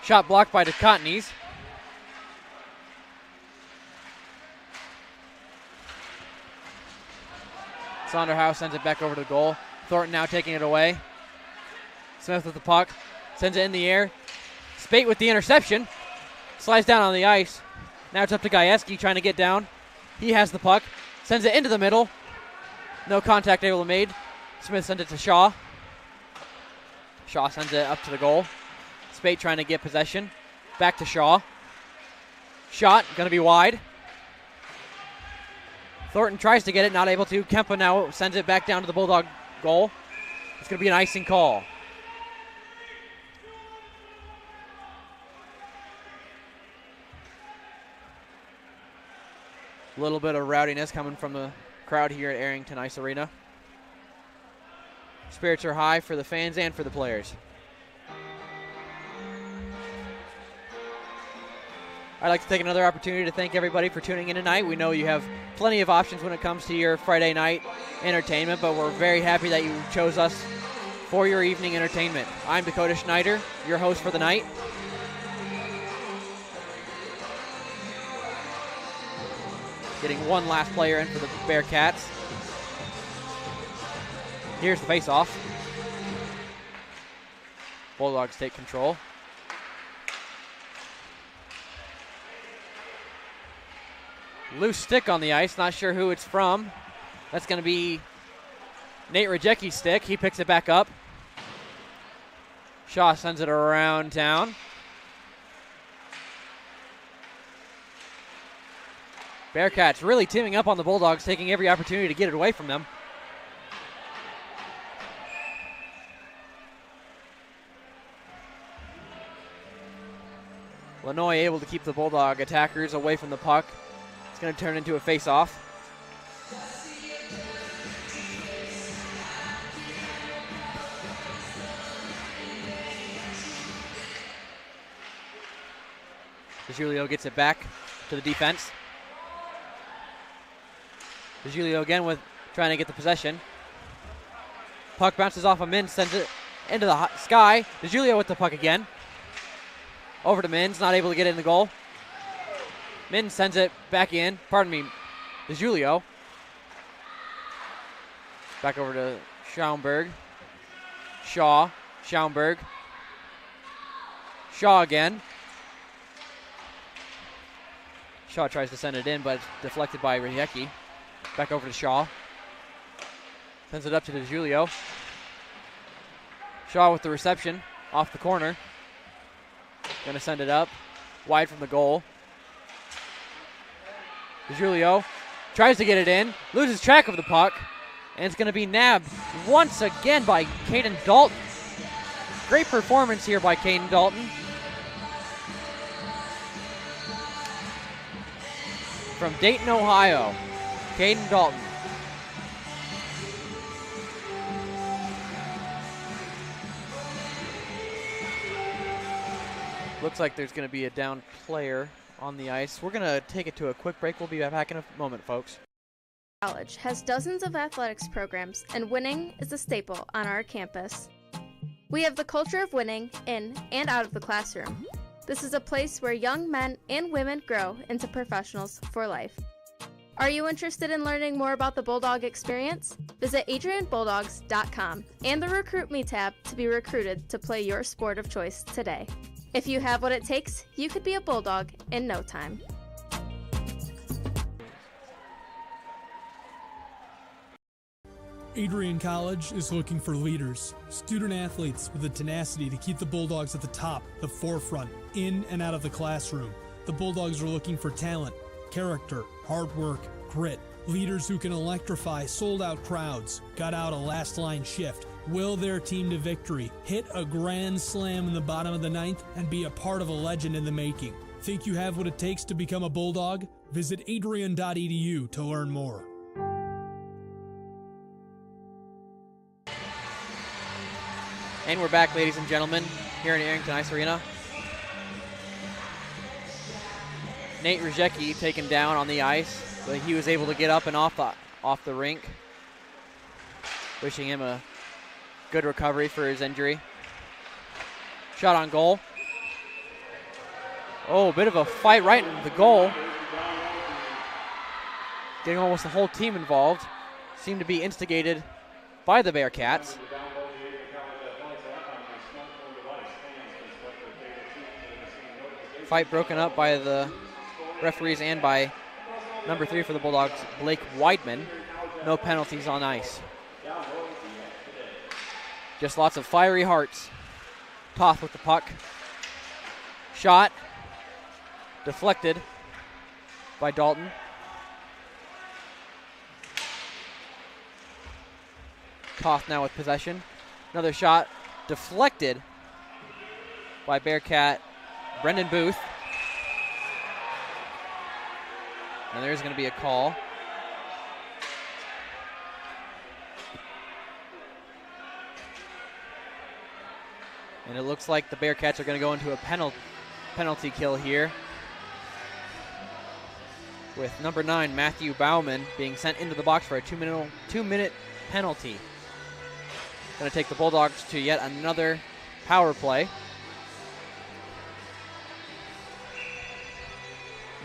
Speaker 6: Shot blocked by DeCottney's. Sonderhaus sends it back over to the goal. Thornton now taking it away. Smith with the puck. Sends it in the air. Spate with the interception. Slides down on the ice. Now it's up to Gajewski trying to get down. He has the puck. Sends it into the middle. No contact able to be made. Smith sends it to Shaw. Shaw sends it up to the goal. Spate trying to get possession. Back to Shaw. Shot, going to be wide. Thornton tries to get it, not able to. Kempa now sends it back down to the Bulldog goal. It's going to be an icing call. A little bit of rowdiness coming from the crowd here at Arrington Ice Arena. Spirits are high for the fans and for the players. I'd like to take another opportunity to thank everybody for tuning in tonight. We know you have plenty of options when it comes to your Friday night entertainment, but we're very happy that you chose us for your evening entertainment. I'm Dakota Schneider, your host for the night. Getting one last player in for the Bearcats. Here's the face-off. Bulldogs take control. Loose stick on the ice, not sure who it's from. That's going to be Nate Rajecki's stick. He picks it back up. Shaw sends it around town. Bearcats really teaming up on the Bulldogs, taking every opportunity to get it away from them. Lanoy able to keep the Bulldog attackers away from the puck. It's going to turn into a face-off. DeJulio gets it back to the defense. DeJulio again with trying to get the possession. Puck bounces off of Mins, sends it into the sky. DeJulio with the puck again. Over to Mins, not able to get it in the goal. Mins sends it back in. Pardon me, DeJulio. Back over to Schaumburg. Shaw, Schaumburg. Shaw again. Shaw tries to send it in, but it's deflected by Rajecki. Back over to Shaw. Sends it up to DeJulio. Shaw with the reception off the corner. Gonna send it up. Wide from the goal. DeJulio tries to get it in. Loses track of the puck. And it's gonna be nabbed once again by Caden Dalton. Great performance here by Caden Dalton. From Dayton, Ohio. Caden Dalton. Looks like there's going to be a down player on the ice. We're going to take it to a quick break. We'll be back in a moment, folks.
Speaker 8: College has dozens of athletics programs, and winning is a staple on our campus. We have the culture of winning in and out of the classroom. This is a place where young men and women grow into professionals for life. Are you interested in learning more about the Bulldog experience? Visit AdrianBulldogs.com and the Recruit Me tab to be recruited to play your sport of choice today. If you have what it takes, you could be a Bulldog in no time.
Speaker 9: Adrian College is looking for leaders, student athletes with the tenacity to keep the Bulldogs at the top, the forefront, in and out of the classroom. The Bulldogs are looking for talent, character, hard work, grit, leaders who can electrify sold-out crowds, gut out a last-line shift, will their team to victory, hit a grand slam in the bottom of the ninth, and be a part of a legend in the making. Think you have what it takes to become a Bulldog? Visit adrian.edu to learn more.
Speaker 6: And we're back, ladies and gentlemen, here in Arrington Ice Arena. Nate Rzecki taken down on the ice, but he was able to get up and off the rink. Wishing him a good recovery for his injury. Shot on goal. Oh, a bit of a fight right in the goal. Getting almost the whole team involved. Seemed to be instigated by the Bearcats. Fight broken up by the referees and by number 3 for the Bulldogs, Blake Weidman. No penalties on ice. Just lots of fiery hearts. Toth with the puck. Shot. Deflected by Dalton. Toth now with possession. Another shot deflected by Bearcat Brendan Booth. And there's going to be a call. And it looks like the Bearcats are going to go into a penalty kill here, with number 9, Matthew Bauman, being sent into the box for a two-minute penalty. Going to take the Bulldogs to yet another power play.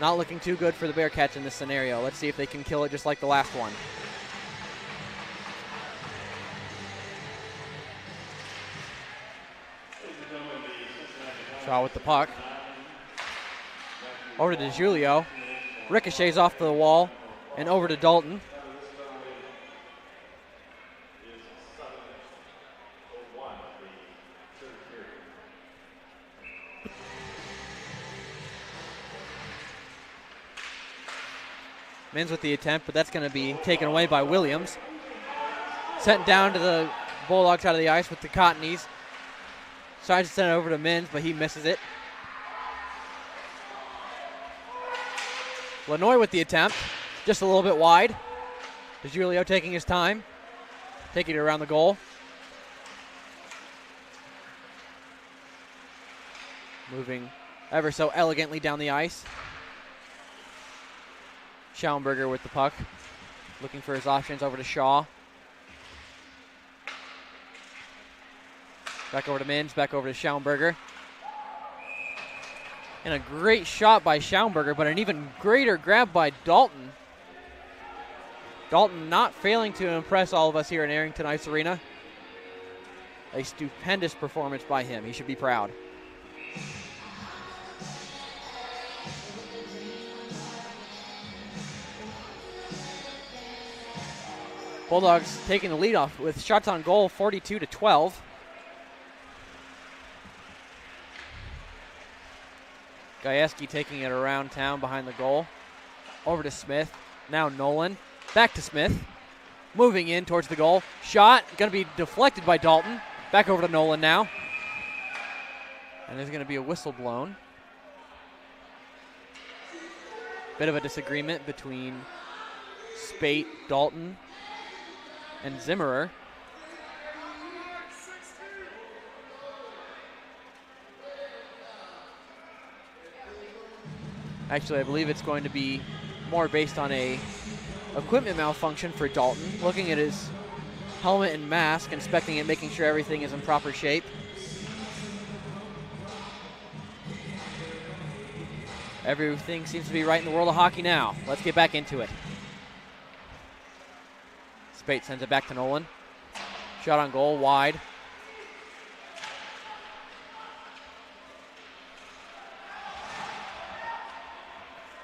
Speaker 6: Not looking too good for the Bearcats in this scenario. Let's see if they can kill it just like the last one. Shaw with the puck. Over to DeJulio. Ricochets off the wall and over to Dalton. Men's with the attempt, but that's going to be taken away by Williams. Sent down to the Bulldogs out of the ice with the Cottonies. Tries to send it over to Men's, but he misses it. Lanoy with the attempt, just a little bit wide. DeJulio taking his time, taking it around the goal. Moving ever so elegantly down the ice. Schaumburger with the puck, looking for his options over to Shaw. Back over to Minns, back over to Schaumburger. And a great shot by Schaumburger, but an even greater grab by Dalton. Dalton not failing to impress all of us here in Arrington Ice Arena. A stupendous performance by him. He should be proud. Bulldogs taking the lead off with shots on goal, 42-12. Gajewski taking it around town behind the goal. Over to Smith. Now Nolan. Back to Smith. Moving in towards the goal. Shot. Going to be deflected by Dalton. Back over to Nolan now. And there's going to be a whistle blown. Bit of a disagreement between Spate, Dalton, and Zimmerer. Actually, I believe it's going to be more based on a equipment malfunction for Dalton. Looking at his helmet and mask, inspecting it, making sure everything is in proper shape. Everything seems to be right in the world of hockey now. Let's get back into it. Spate sends it back to Nolan. Shot on goal, wide.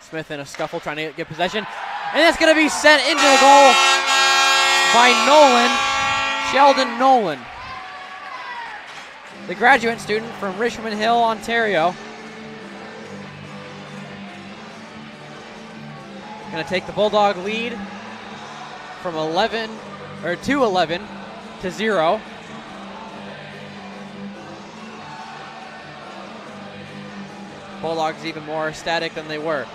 Speaker 6: Smith in a scuffle trying to get possession. And that's going to be sent into the goal by Nolan, Sheldon Nolan, the graduate student from Richmond Hill, Ontario. Going to take the Bulldog lead from 11 to 0. Bulldogs even more ecstatic than they were.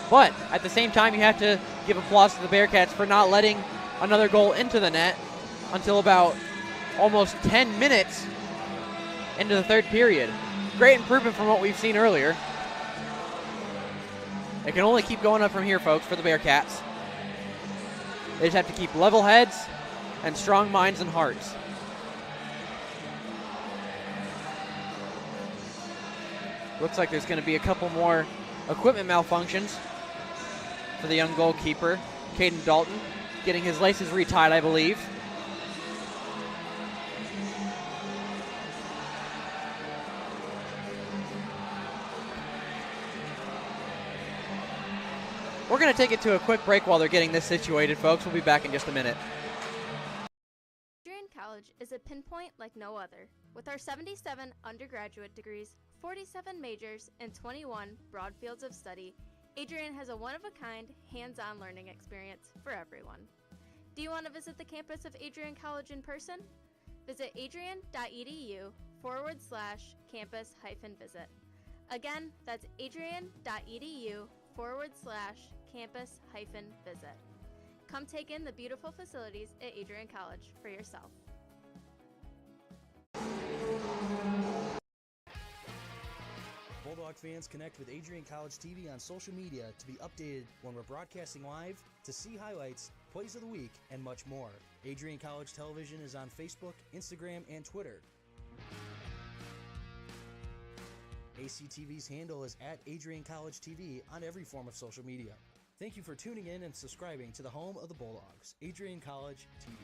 Speaker 6: But at the same time, you have to give applause to the Bearcats for not letting another goal into the net until about almost 10 minutes into the third period. Great improvement from what we've seen earlier. It can only keep going up from here, folks, for the Bearcats. They just have to keep level heads and strong minds and hearts. Looks like there's going to be a couple more equipment malfunctions for the young goalkeeper, Caden Dalton, getting his laces retied, I believe. We're going to take it to a quick break while they're getting this situated, folks. We'll be back in just a minute.
Speaker 8: Adrian College is a pinpoint like no other. With our 77 undergraduate degrees, 47 majors, and 21 broad fields of study, Adrian has a one-of-a-kind, hands-on learning experience for everyone. Do you want to visit the campus of Adrian College in person? Visit adrian.edu/campus-visit. Again, that's adrian.edu/campus-visit. Come take in the beautiful facilities at Adrian College for yourself.
Speaker 10: Bulldog fans, connect with Adrian College TV on social media to be updated when we're broadcasting live, to see highlights, plays of the week, and much more. Adrian College Television is on Facebook, Instagram, and Twitter. ACTV's handle is @Adrian College TV on every form of social media. Thank you for tuning in and subscribing to the home of the Bulldogs, Adrian College TV.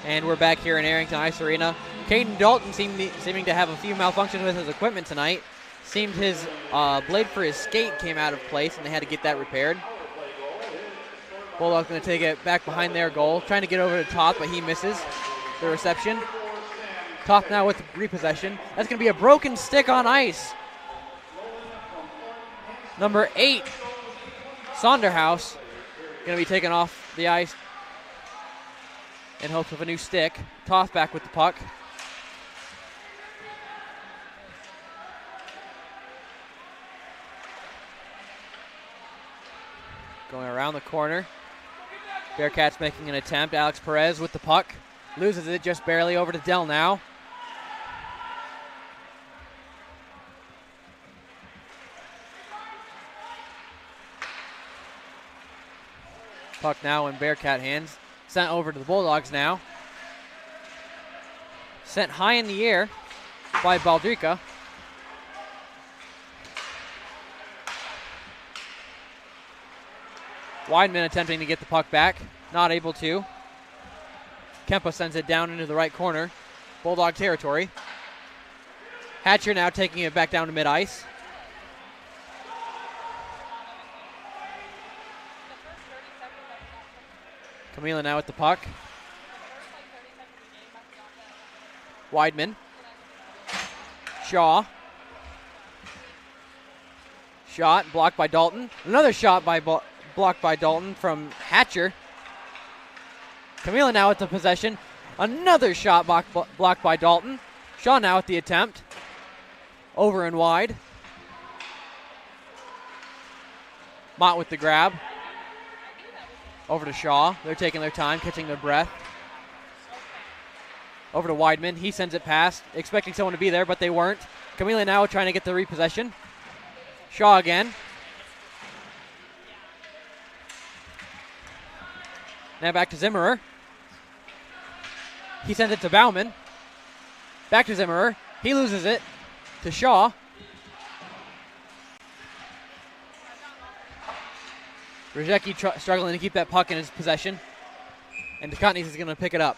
Speaker 6: And we're back here in Arrington Ice Arena. Caden Dalton seeming to have a few malfunctions with his equipment tonight. Seemed his blade for his skate came out of place and they had to get that repaired. Bulldogs going to take it back behind their goal, trying to get over to Toth, but he misses the reception. Toth now with repossession. That's going to be a broken stick on ice. Number 8, Sonderhaus, going to be taken off the ice in hopes of a new stick. Toth back with the puck. Going around the corner. Bearcats making an attempt. Alex Perez with the puck. Loses it just barely over to Dell now. Puck now in Bearcat hands. Sent over to the Bulldogs now. Sent high in the air by Baldrica. Weidman attempting to get the puck back. Not able to. Kempa sends it down into the right corner. Bulldog territory. Hatcher now taking it back down to mid-ice. Camila now with the puck. Weidman. Shaw. Shot blocked by Dalton. Another shot blocked by Dalton from Hatcher. Camila now with the possession. Another shot blocked by Dalton. Shaw now with the attempt. Over and wide. Mott with the grab. Over to Shaw. They're taking their time, catching their breath. Over to Weidman. He sends it past, expecting someone to be there, but they weren't. Camila now trying to get the repossession. Shaw again. Now back to Zimmerer. He sends it to Bauman. Back to Zimmerer. He loses it to Shaw. Rzecki struggling to keep that puck in his possession. And Ducatnis is going to pick it up.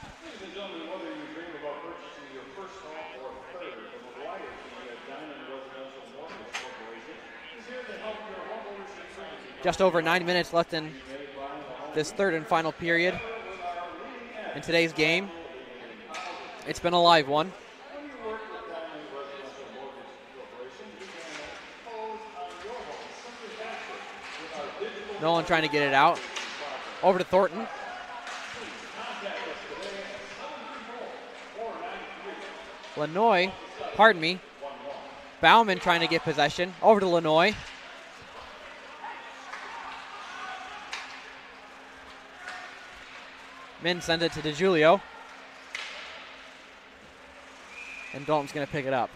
Speaker 6: Just over 9 minutes left in this third and final period in today's game. It's been a live one. Nolan trying to get it out. Over to Thornton. Lanoy, pardon me. Bauman trying to get possession. Over to Lanoy. Min sends it to DeJulio. And Dalton's going to pick it up.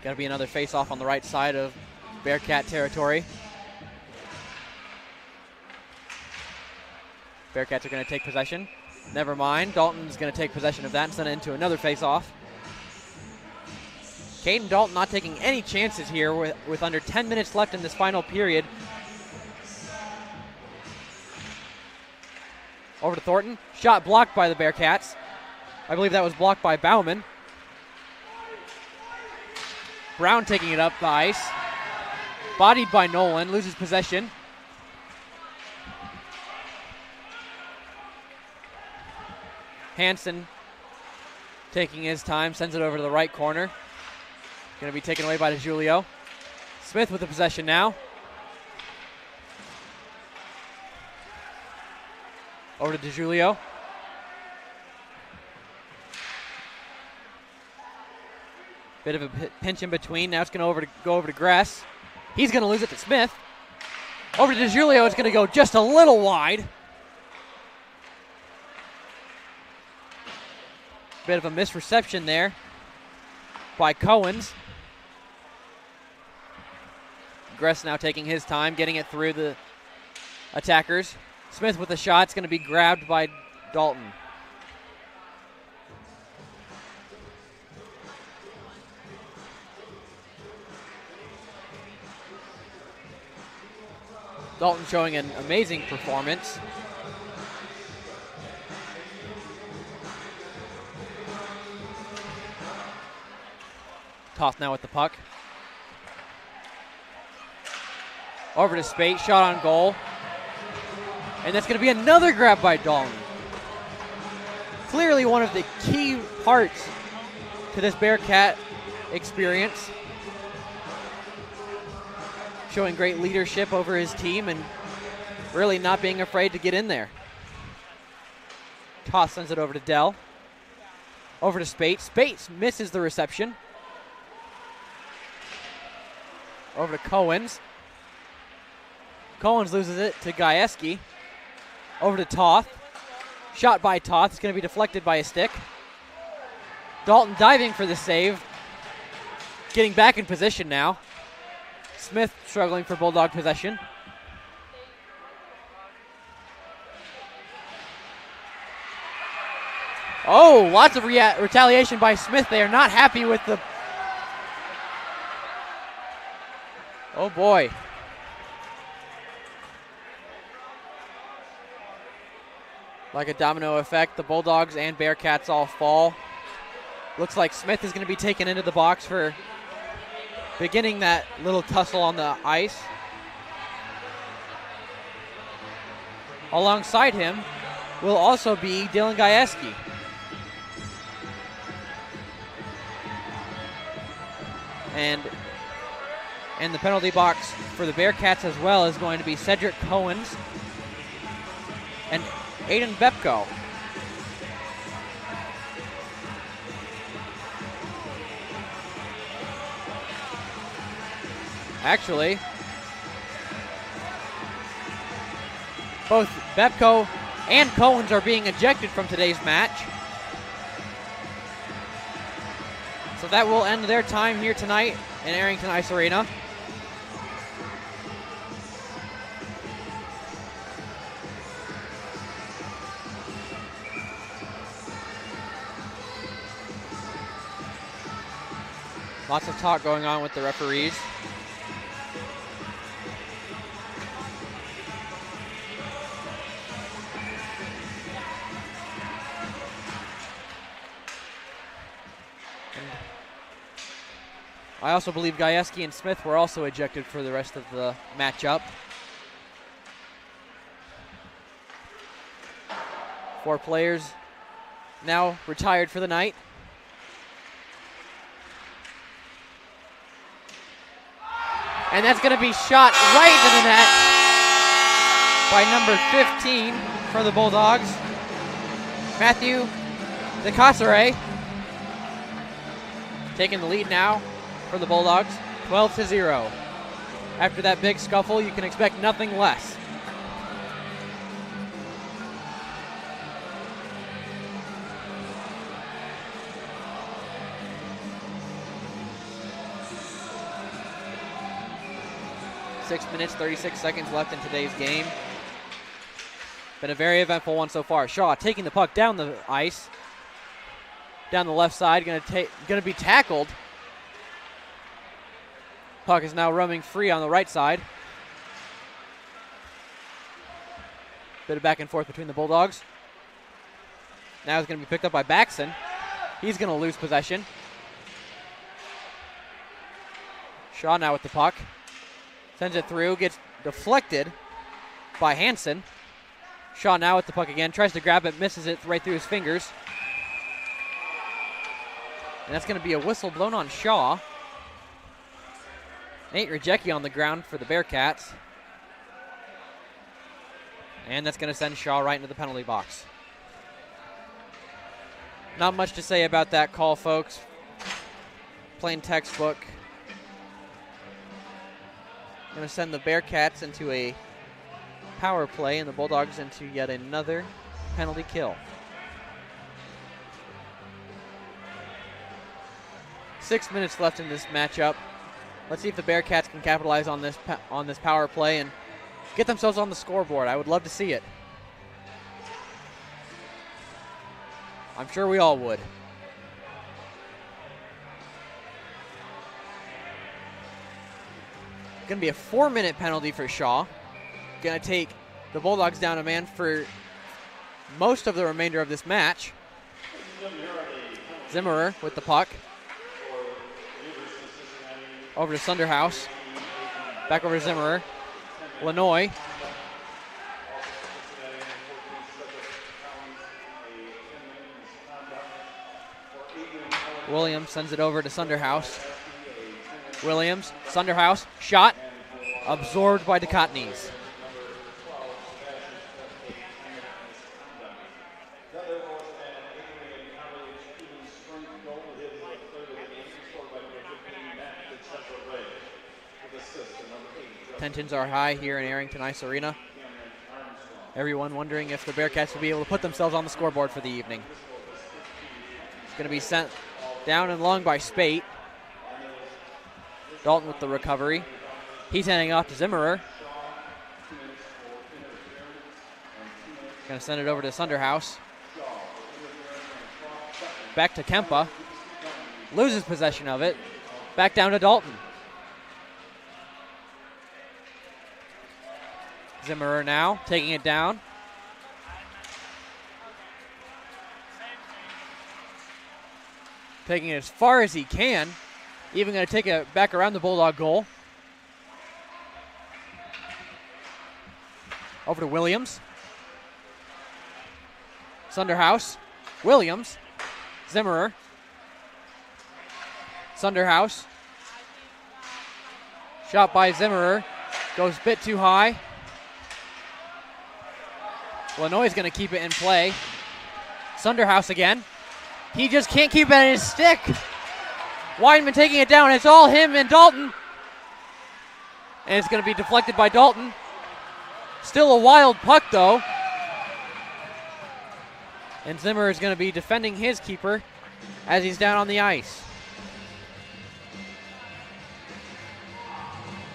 Speaker 6: Got to be another face-off on the right side of Bearcat territory. Bearcats are going to take possession. Never mind. Dalton's going to take possession of that and send it into another face-off. Caden Dalton not taking any chances here with under 10 minutes left in this final period. Over to Thornton. Shot blocked by the Bearcats. I believe that was blocked by Bauman. Brown taking it up the ice. Bodied by Nolan. Loses possession. Hansen taking his time. Sends it over to the right corner. Going to be taken away by DeJulio. Smith with the possession now. Over to DeJulio. Bit of a pinch in between. Now it's going to go over to Gress. He's going to lose it to Smith. Over to DeJulio. It's going to go just a little wide. Bit of a misreception there by Cohen's. Gress now taking his time, getting it through the attackers. Smith with the shot. It's going to be grabbed by Dalton. Dalton showing an amazing performance. Toth now with the puck. Over to Spate, shot on goal. And that's going to be another grab by Dalton. Clearly one of the key parts to this Bearcat experience. Showing great leadership over his team and really not being afraid to get in there. Toth sends it over to Dell. Over to Spate. Spate misses the reception. Over to Cohen's. Cohen's loses it to Gajewski. Over to Toth. Shot by Toth. It's going to be deflected by a stick. Dalton diving for the save. Getting back in position now. Smith struggling for Bulldog possession. Oh, lots of retaliation by Smith. They are not happy with the... Oh boy. Like a domino effect, the Bulldogs and Bearcats all fall. Looks like Smith is going to be taken into the box for beginning that little tussle on the ice. Alongside him will also be Dylan Gajewski. And in the penalty box for the Bearcats as well is going to be Cedric Cohens and Aiden Bepko. Actually, both Bepco and Cohen's are being ejected from today's match. So that will end their time here tonight in Arrington Ice Arena. Lots of talk going on with the referees. I also believe Gajewski and Smith were also ejected for the rest of the matchup. 4 players now retired for the night. And that's going to be shot right into the net by number 15 for the Bulldogs, Matthew DeCasere. Taking the lead now for the Bulldogs, 12-0. After that big scuffle, you can expect nothing less. Six minutes, 36 seconds left in today's game. Been a very eventful one so far. Shaw taking the puck down the ice, down the left side, gonna be tackled. Puck is now roaming free on the right side. Bit of back and forth between the Bulldogs. Now it's gonna be picked up by Baxton. He's gonna lose possession. Shaw now with the puck. Sends it through, gets deflected by Hansen. Shaw now with the puck again, tries to grab it, misses it right through his fingers. And that's going to be a whistle blown on Shaw. Nate Rajecki on the ground for the Bearcats. And that's going to send Shaw right into the penalty box. Not much to say about that call, folks. Plain textbook. Going to send the Bearcats into a power play and the Bulldogs into yet another penalty kill. 6 minutes left in this matchup. Let's see if the Bearcats can capitalize on this power play and get themselves on the scoreboard. I would love to see it. I'm sure we all would. Going to be a 4-minute penalty for Shaw. Going to take the Bulldogs down a man for most of the remainder of this match. Zimmerer with the puck. Over to Sunderhouse. Back over to Zimmerer. Lanoy. Williams sends it over to Sunderhouse. Williams, Sunderhouse, shot, absorbed by Ducatnes. Tensions are high here in Arrington Ice Arena. Everyone wondering if the Bearcats will be able to put themselves on the scoreboard for the evening. It's going to be sent down and long by Spate. Dalton with the recovery. He's handing off to Zimmerer. Going to send it over to Sunderhouse. Back to Kempa. Loses possession of it. Back down to Dalton. Zimmerer now taking it down. Taking it as far as he can. Even going to take it back around the Bulldog goal. Over to Williams. Sunderhouse. Williams. Zimmerer. Sunderhouse. Shot by Zimmerer. Goes a bit too high. Lanoy's going to keep it in play. Sunderhouse again. He just can't keep it in his stick. Wideman taking it down. It's all him and Dalton. And it's going to be deflected by Dalton. Still a wild puck, though. And Zimmer is going to be defending his keeper as he's down on the ice.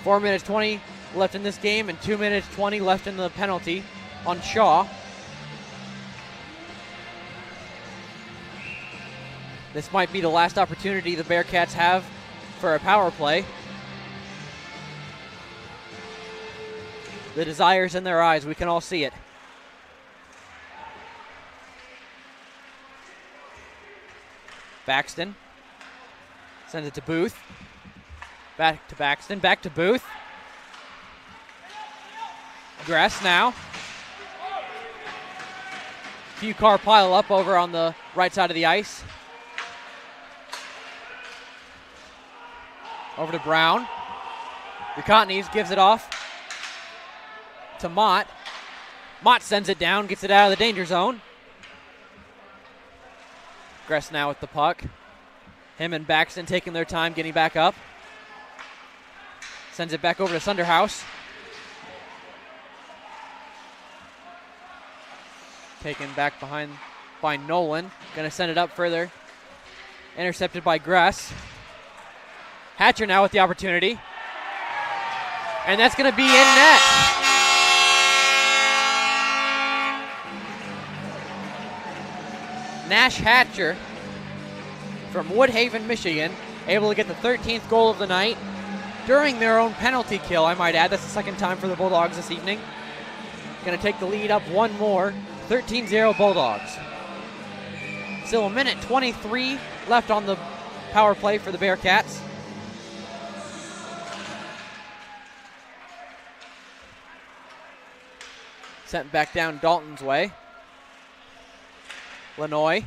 Speaker 6: 4 minutes 20 left in this game and 2 minutes 20 left in the penalty on Shaw. This might be the last opportunity the Bearcats have for a power play. The desire's in their eyes. We can all see it. Baxton sends it to Booth. Back to Baxton, back to Booth. Gress now. Few car pile up over on the right side of the ice. Over to Brown. Ducotnes gives it off to Mott. Mott sends it down, gets it out of the danger zone. Gress now with the puck. Him and Baxton taking their time getting back up. Sends it back over to Sunderhouse. Taken back behind by Nolan. Going to send it up further. Intercepted by Gress. Hatcher now with the opportunity. And that's going to be in net. Nash Hatcher from Woodhaven, Michigan, able to get the 13th goal of the night during their own penalty kill, I might add. That's the second time for the Bulldogs this evening. Going to take the lead up one more. 13-0 Bulldogs. Still a minute 23 left on the power play for the Bearcats. Sent back down Dalton's way. Lanoy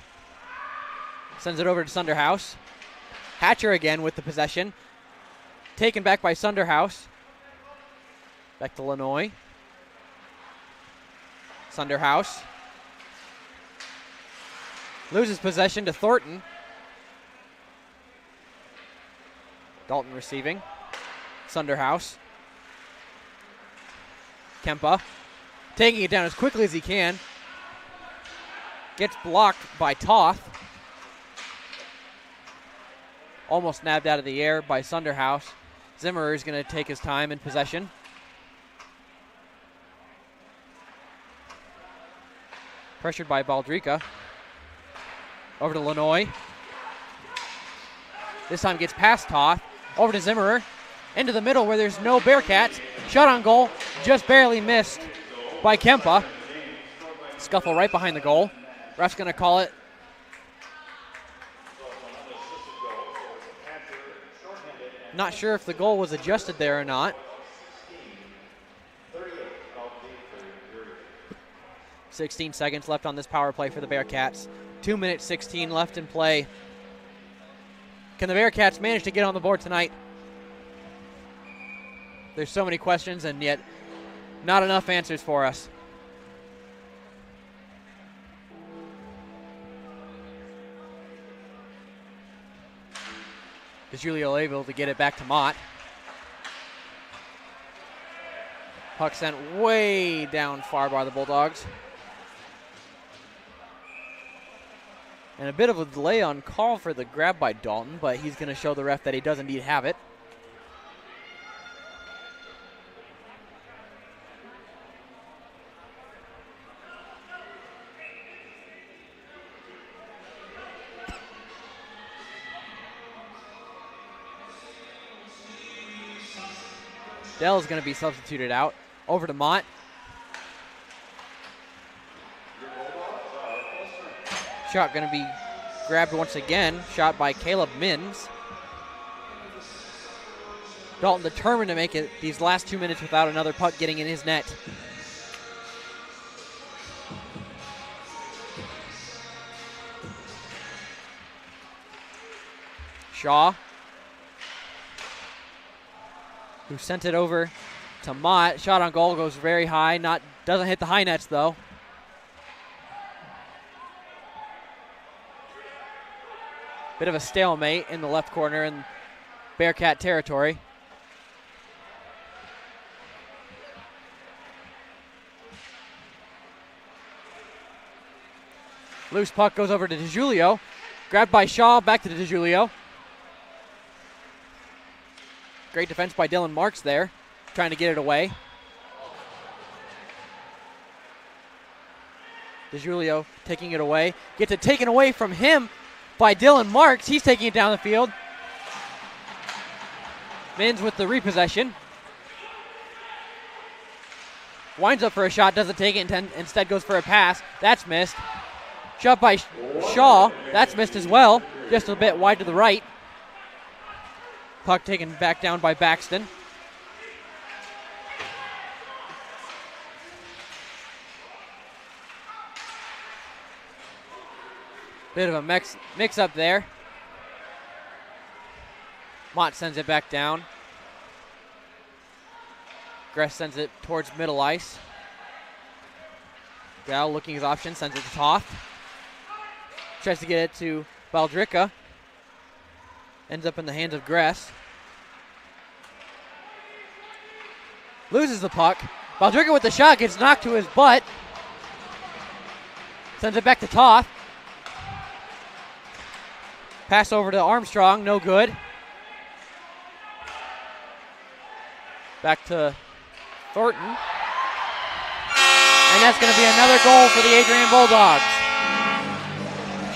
Speaker 6: sends it over to Sunderhouse. Hatcher again with the possession. Taken back by Sunderhouse. Back to Lanoy. Sunderhouse loses possession to Thornton. Dalton receiving. Sunderhouse. Kempa taking it down as quickly as he can. Gets blocked by Toth. Almost nabbed out of the air by Sunderhouse. Zimmer is going to take his time in possession. Pressured by Baldrica. Over to Lanoy. This time gets past Toth. Over to Zimmerer. Into the middle where there's no Bearcats. Shot on goal. Just barely missed by Kempa. Scuffle right behind the goal. Ref's going to call it. Not sure if the goal was adjusted there or not. 16 seconds left on this power play for the Bearcats. 2 minutes 16 left in play. Can the Bearcats manage to get on the board tonight? There's so many questions and yet not enough answers for us. Is Julio able to get it back to Mott? Puck sent way down far by the Bulldogs. And a bit of a delay on call for the grab by Dalton, but he's going to show the ref that he does indeed have it. Dell is going to be substituted out. Over to Mott. Shot going to be grabbed once again. Shot by Caleb Minns. Dalton determined to make it these last 2 minutes without another puck getting in his net. Shaw, who sent it over to Mott. Shot on goal goes very high. Doesn't hit the high nets though. Bit of a stalemate in the left corner in Bearcat territory. Loose puck goes over to DeJulio. Grabbed by Shaw, back to DeJulio. Great defense by Dylan Marks there, trying to get it away. DeJulio taking it away. Gets it taken away from him by Dylan Marks. He's taking it down the field. Mins with the repossession. Winds up for a shot, doesn't take it, instead goes for a pass. That's missed. Shot by Shaw. That's missed as well. Just a bit wide to the right. Puck taken back down by Baxton. Bit of a mix up there. Mott sends it back down. Gress sends it towards middle ice. Dow looking his options, sends it to Toth. Tries to get it to Baldricka. Ends up in the hands of Gress. Loses the puck. Baldricka with the shot, gets knocked to his butt. Sends it back to Toth. Pass over to Armstrong, no good. Back to Thornton. And that's going to be another goal for the Adrian Bulldogs.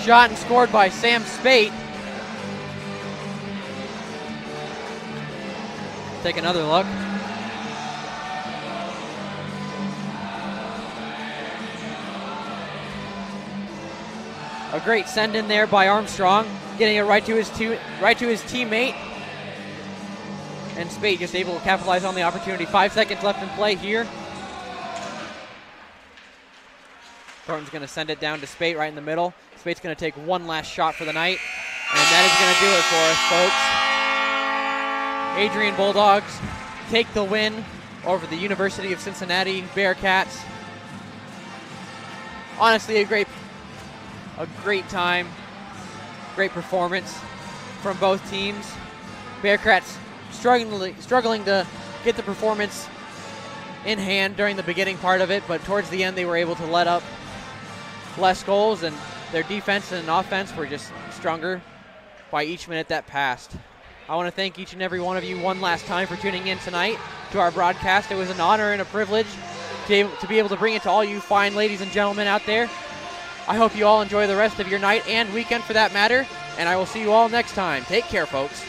Speaker 6: Shot and scored by Sam Spate. Take another look. A great send in there by Armstrong, getting it right to his teammate. And Spate just able to capitalize on the opportunity. 5 seconds left in play here. Thornton's going to send it down to Spate right in the middle. Spate's going to take one last shot for the night. And that is going to do it for us, folks. Adrian Bulldogs take the win over the University of Cincinnati Bearcats. Honestly, a great time, great performance from both teams. Bearcats struggling to get the performance in hand during the beginning part of it, but towards the end they were able to let up less goals, and their defense and offense were just stronger by each minute that passed. I want to thank each and every one of you one last time for tuning in tonight to our broadcast. It was an honor and a privilege to be able to bring it to all you fine ladies and gentlemen out there. I hope you all enjoy the rest of your night and weekend for that matter, and I will see you all next time. Take care, folks.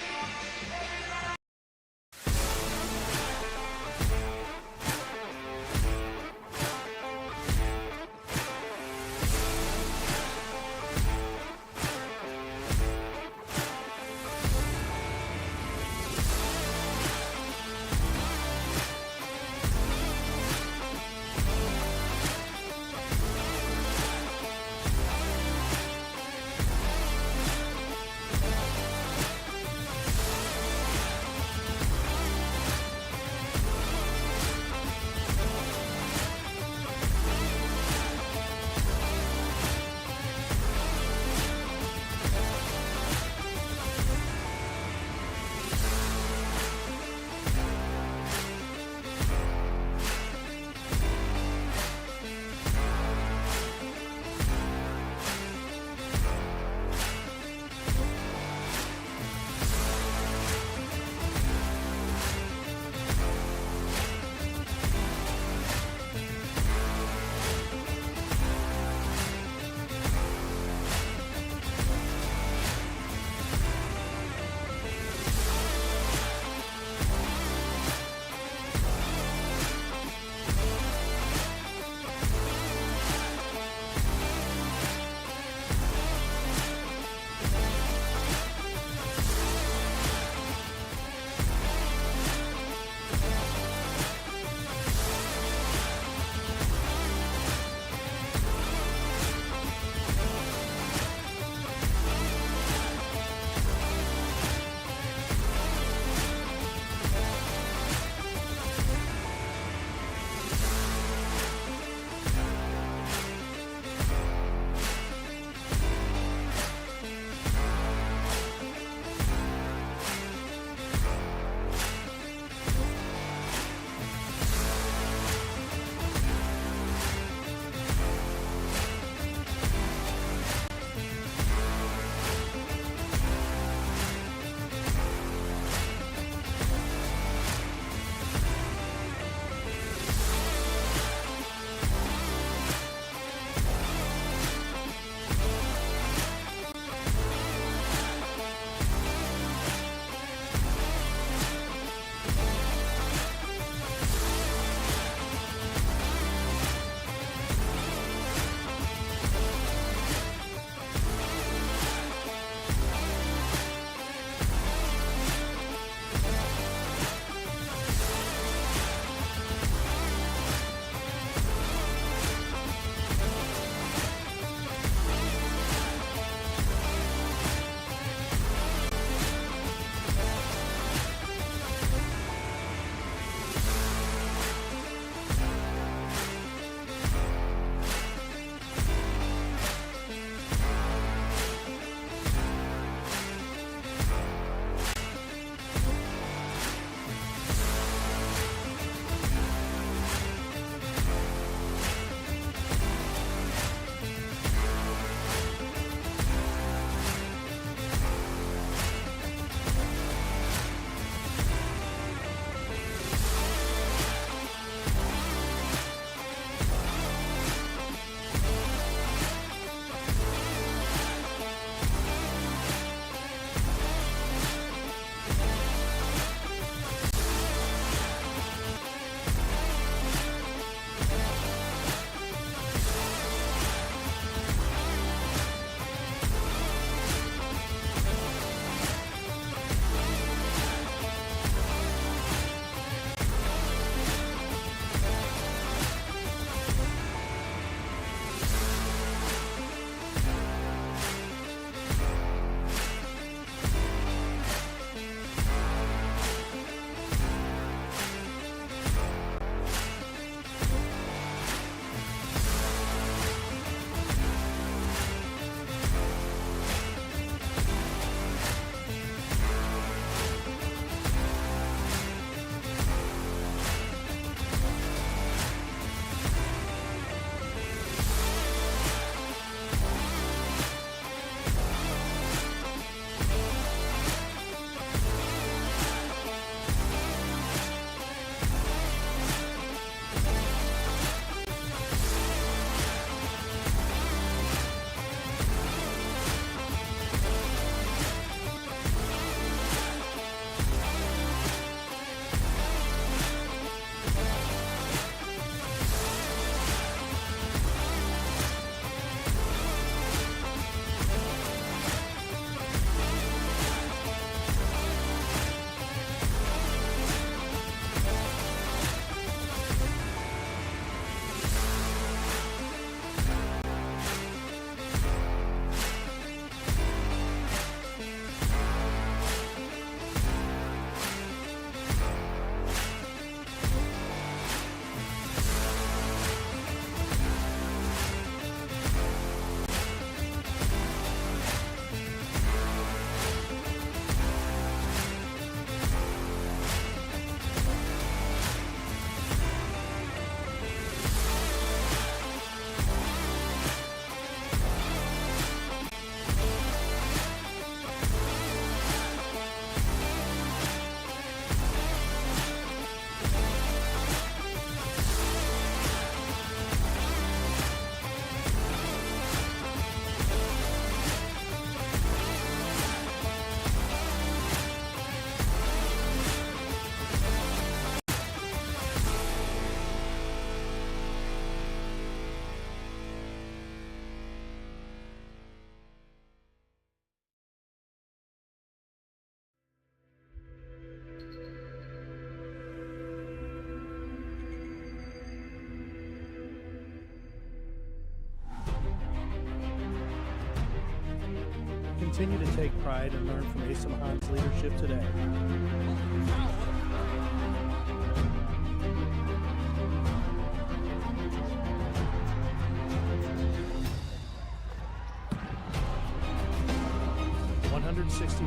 Speaker 5: continue to take pride and learn from ACHA Mahan's leadership today.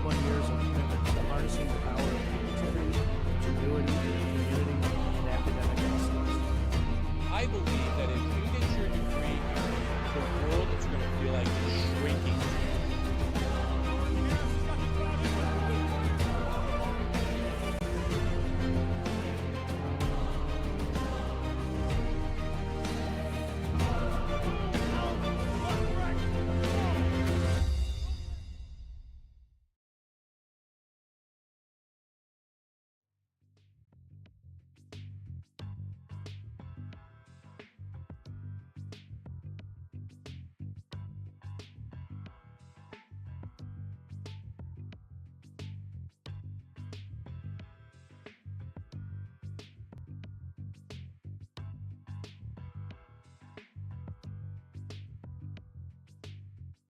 Speaker 5: Years of commitment to harnessing the power of creativity, ingenuity, community, and academic excellence.
Speaker 11: I believe that if you get your degree here, the world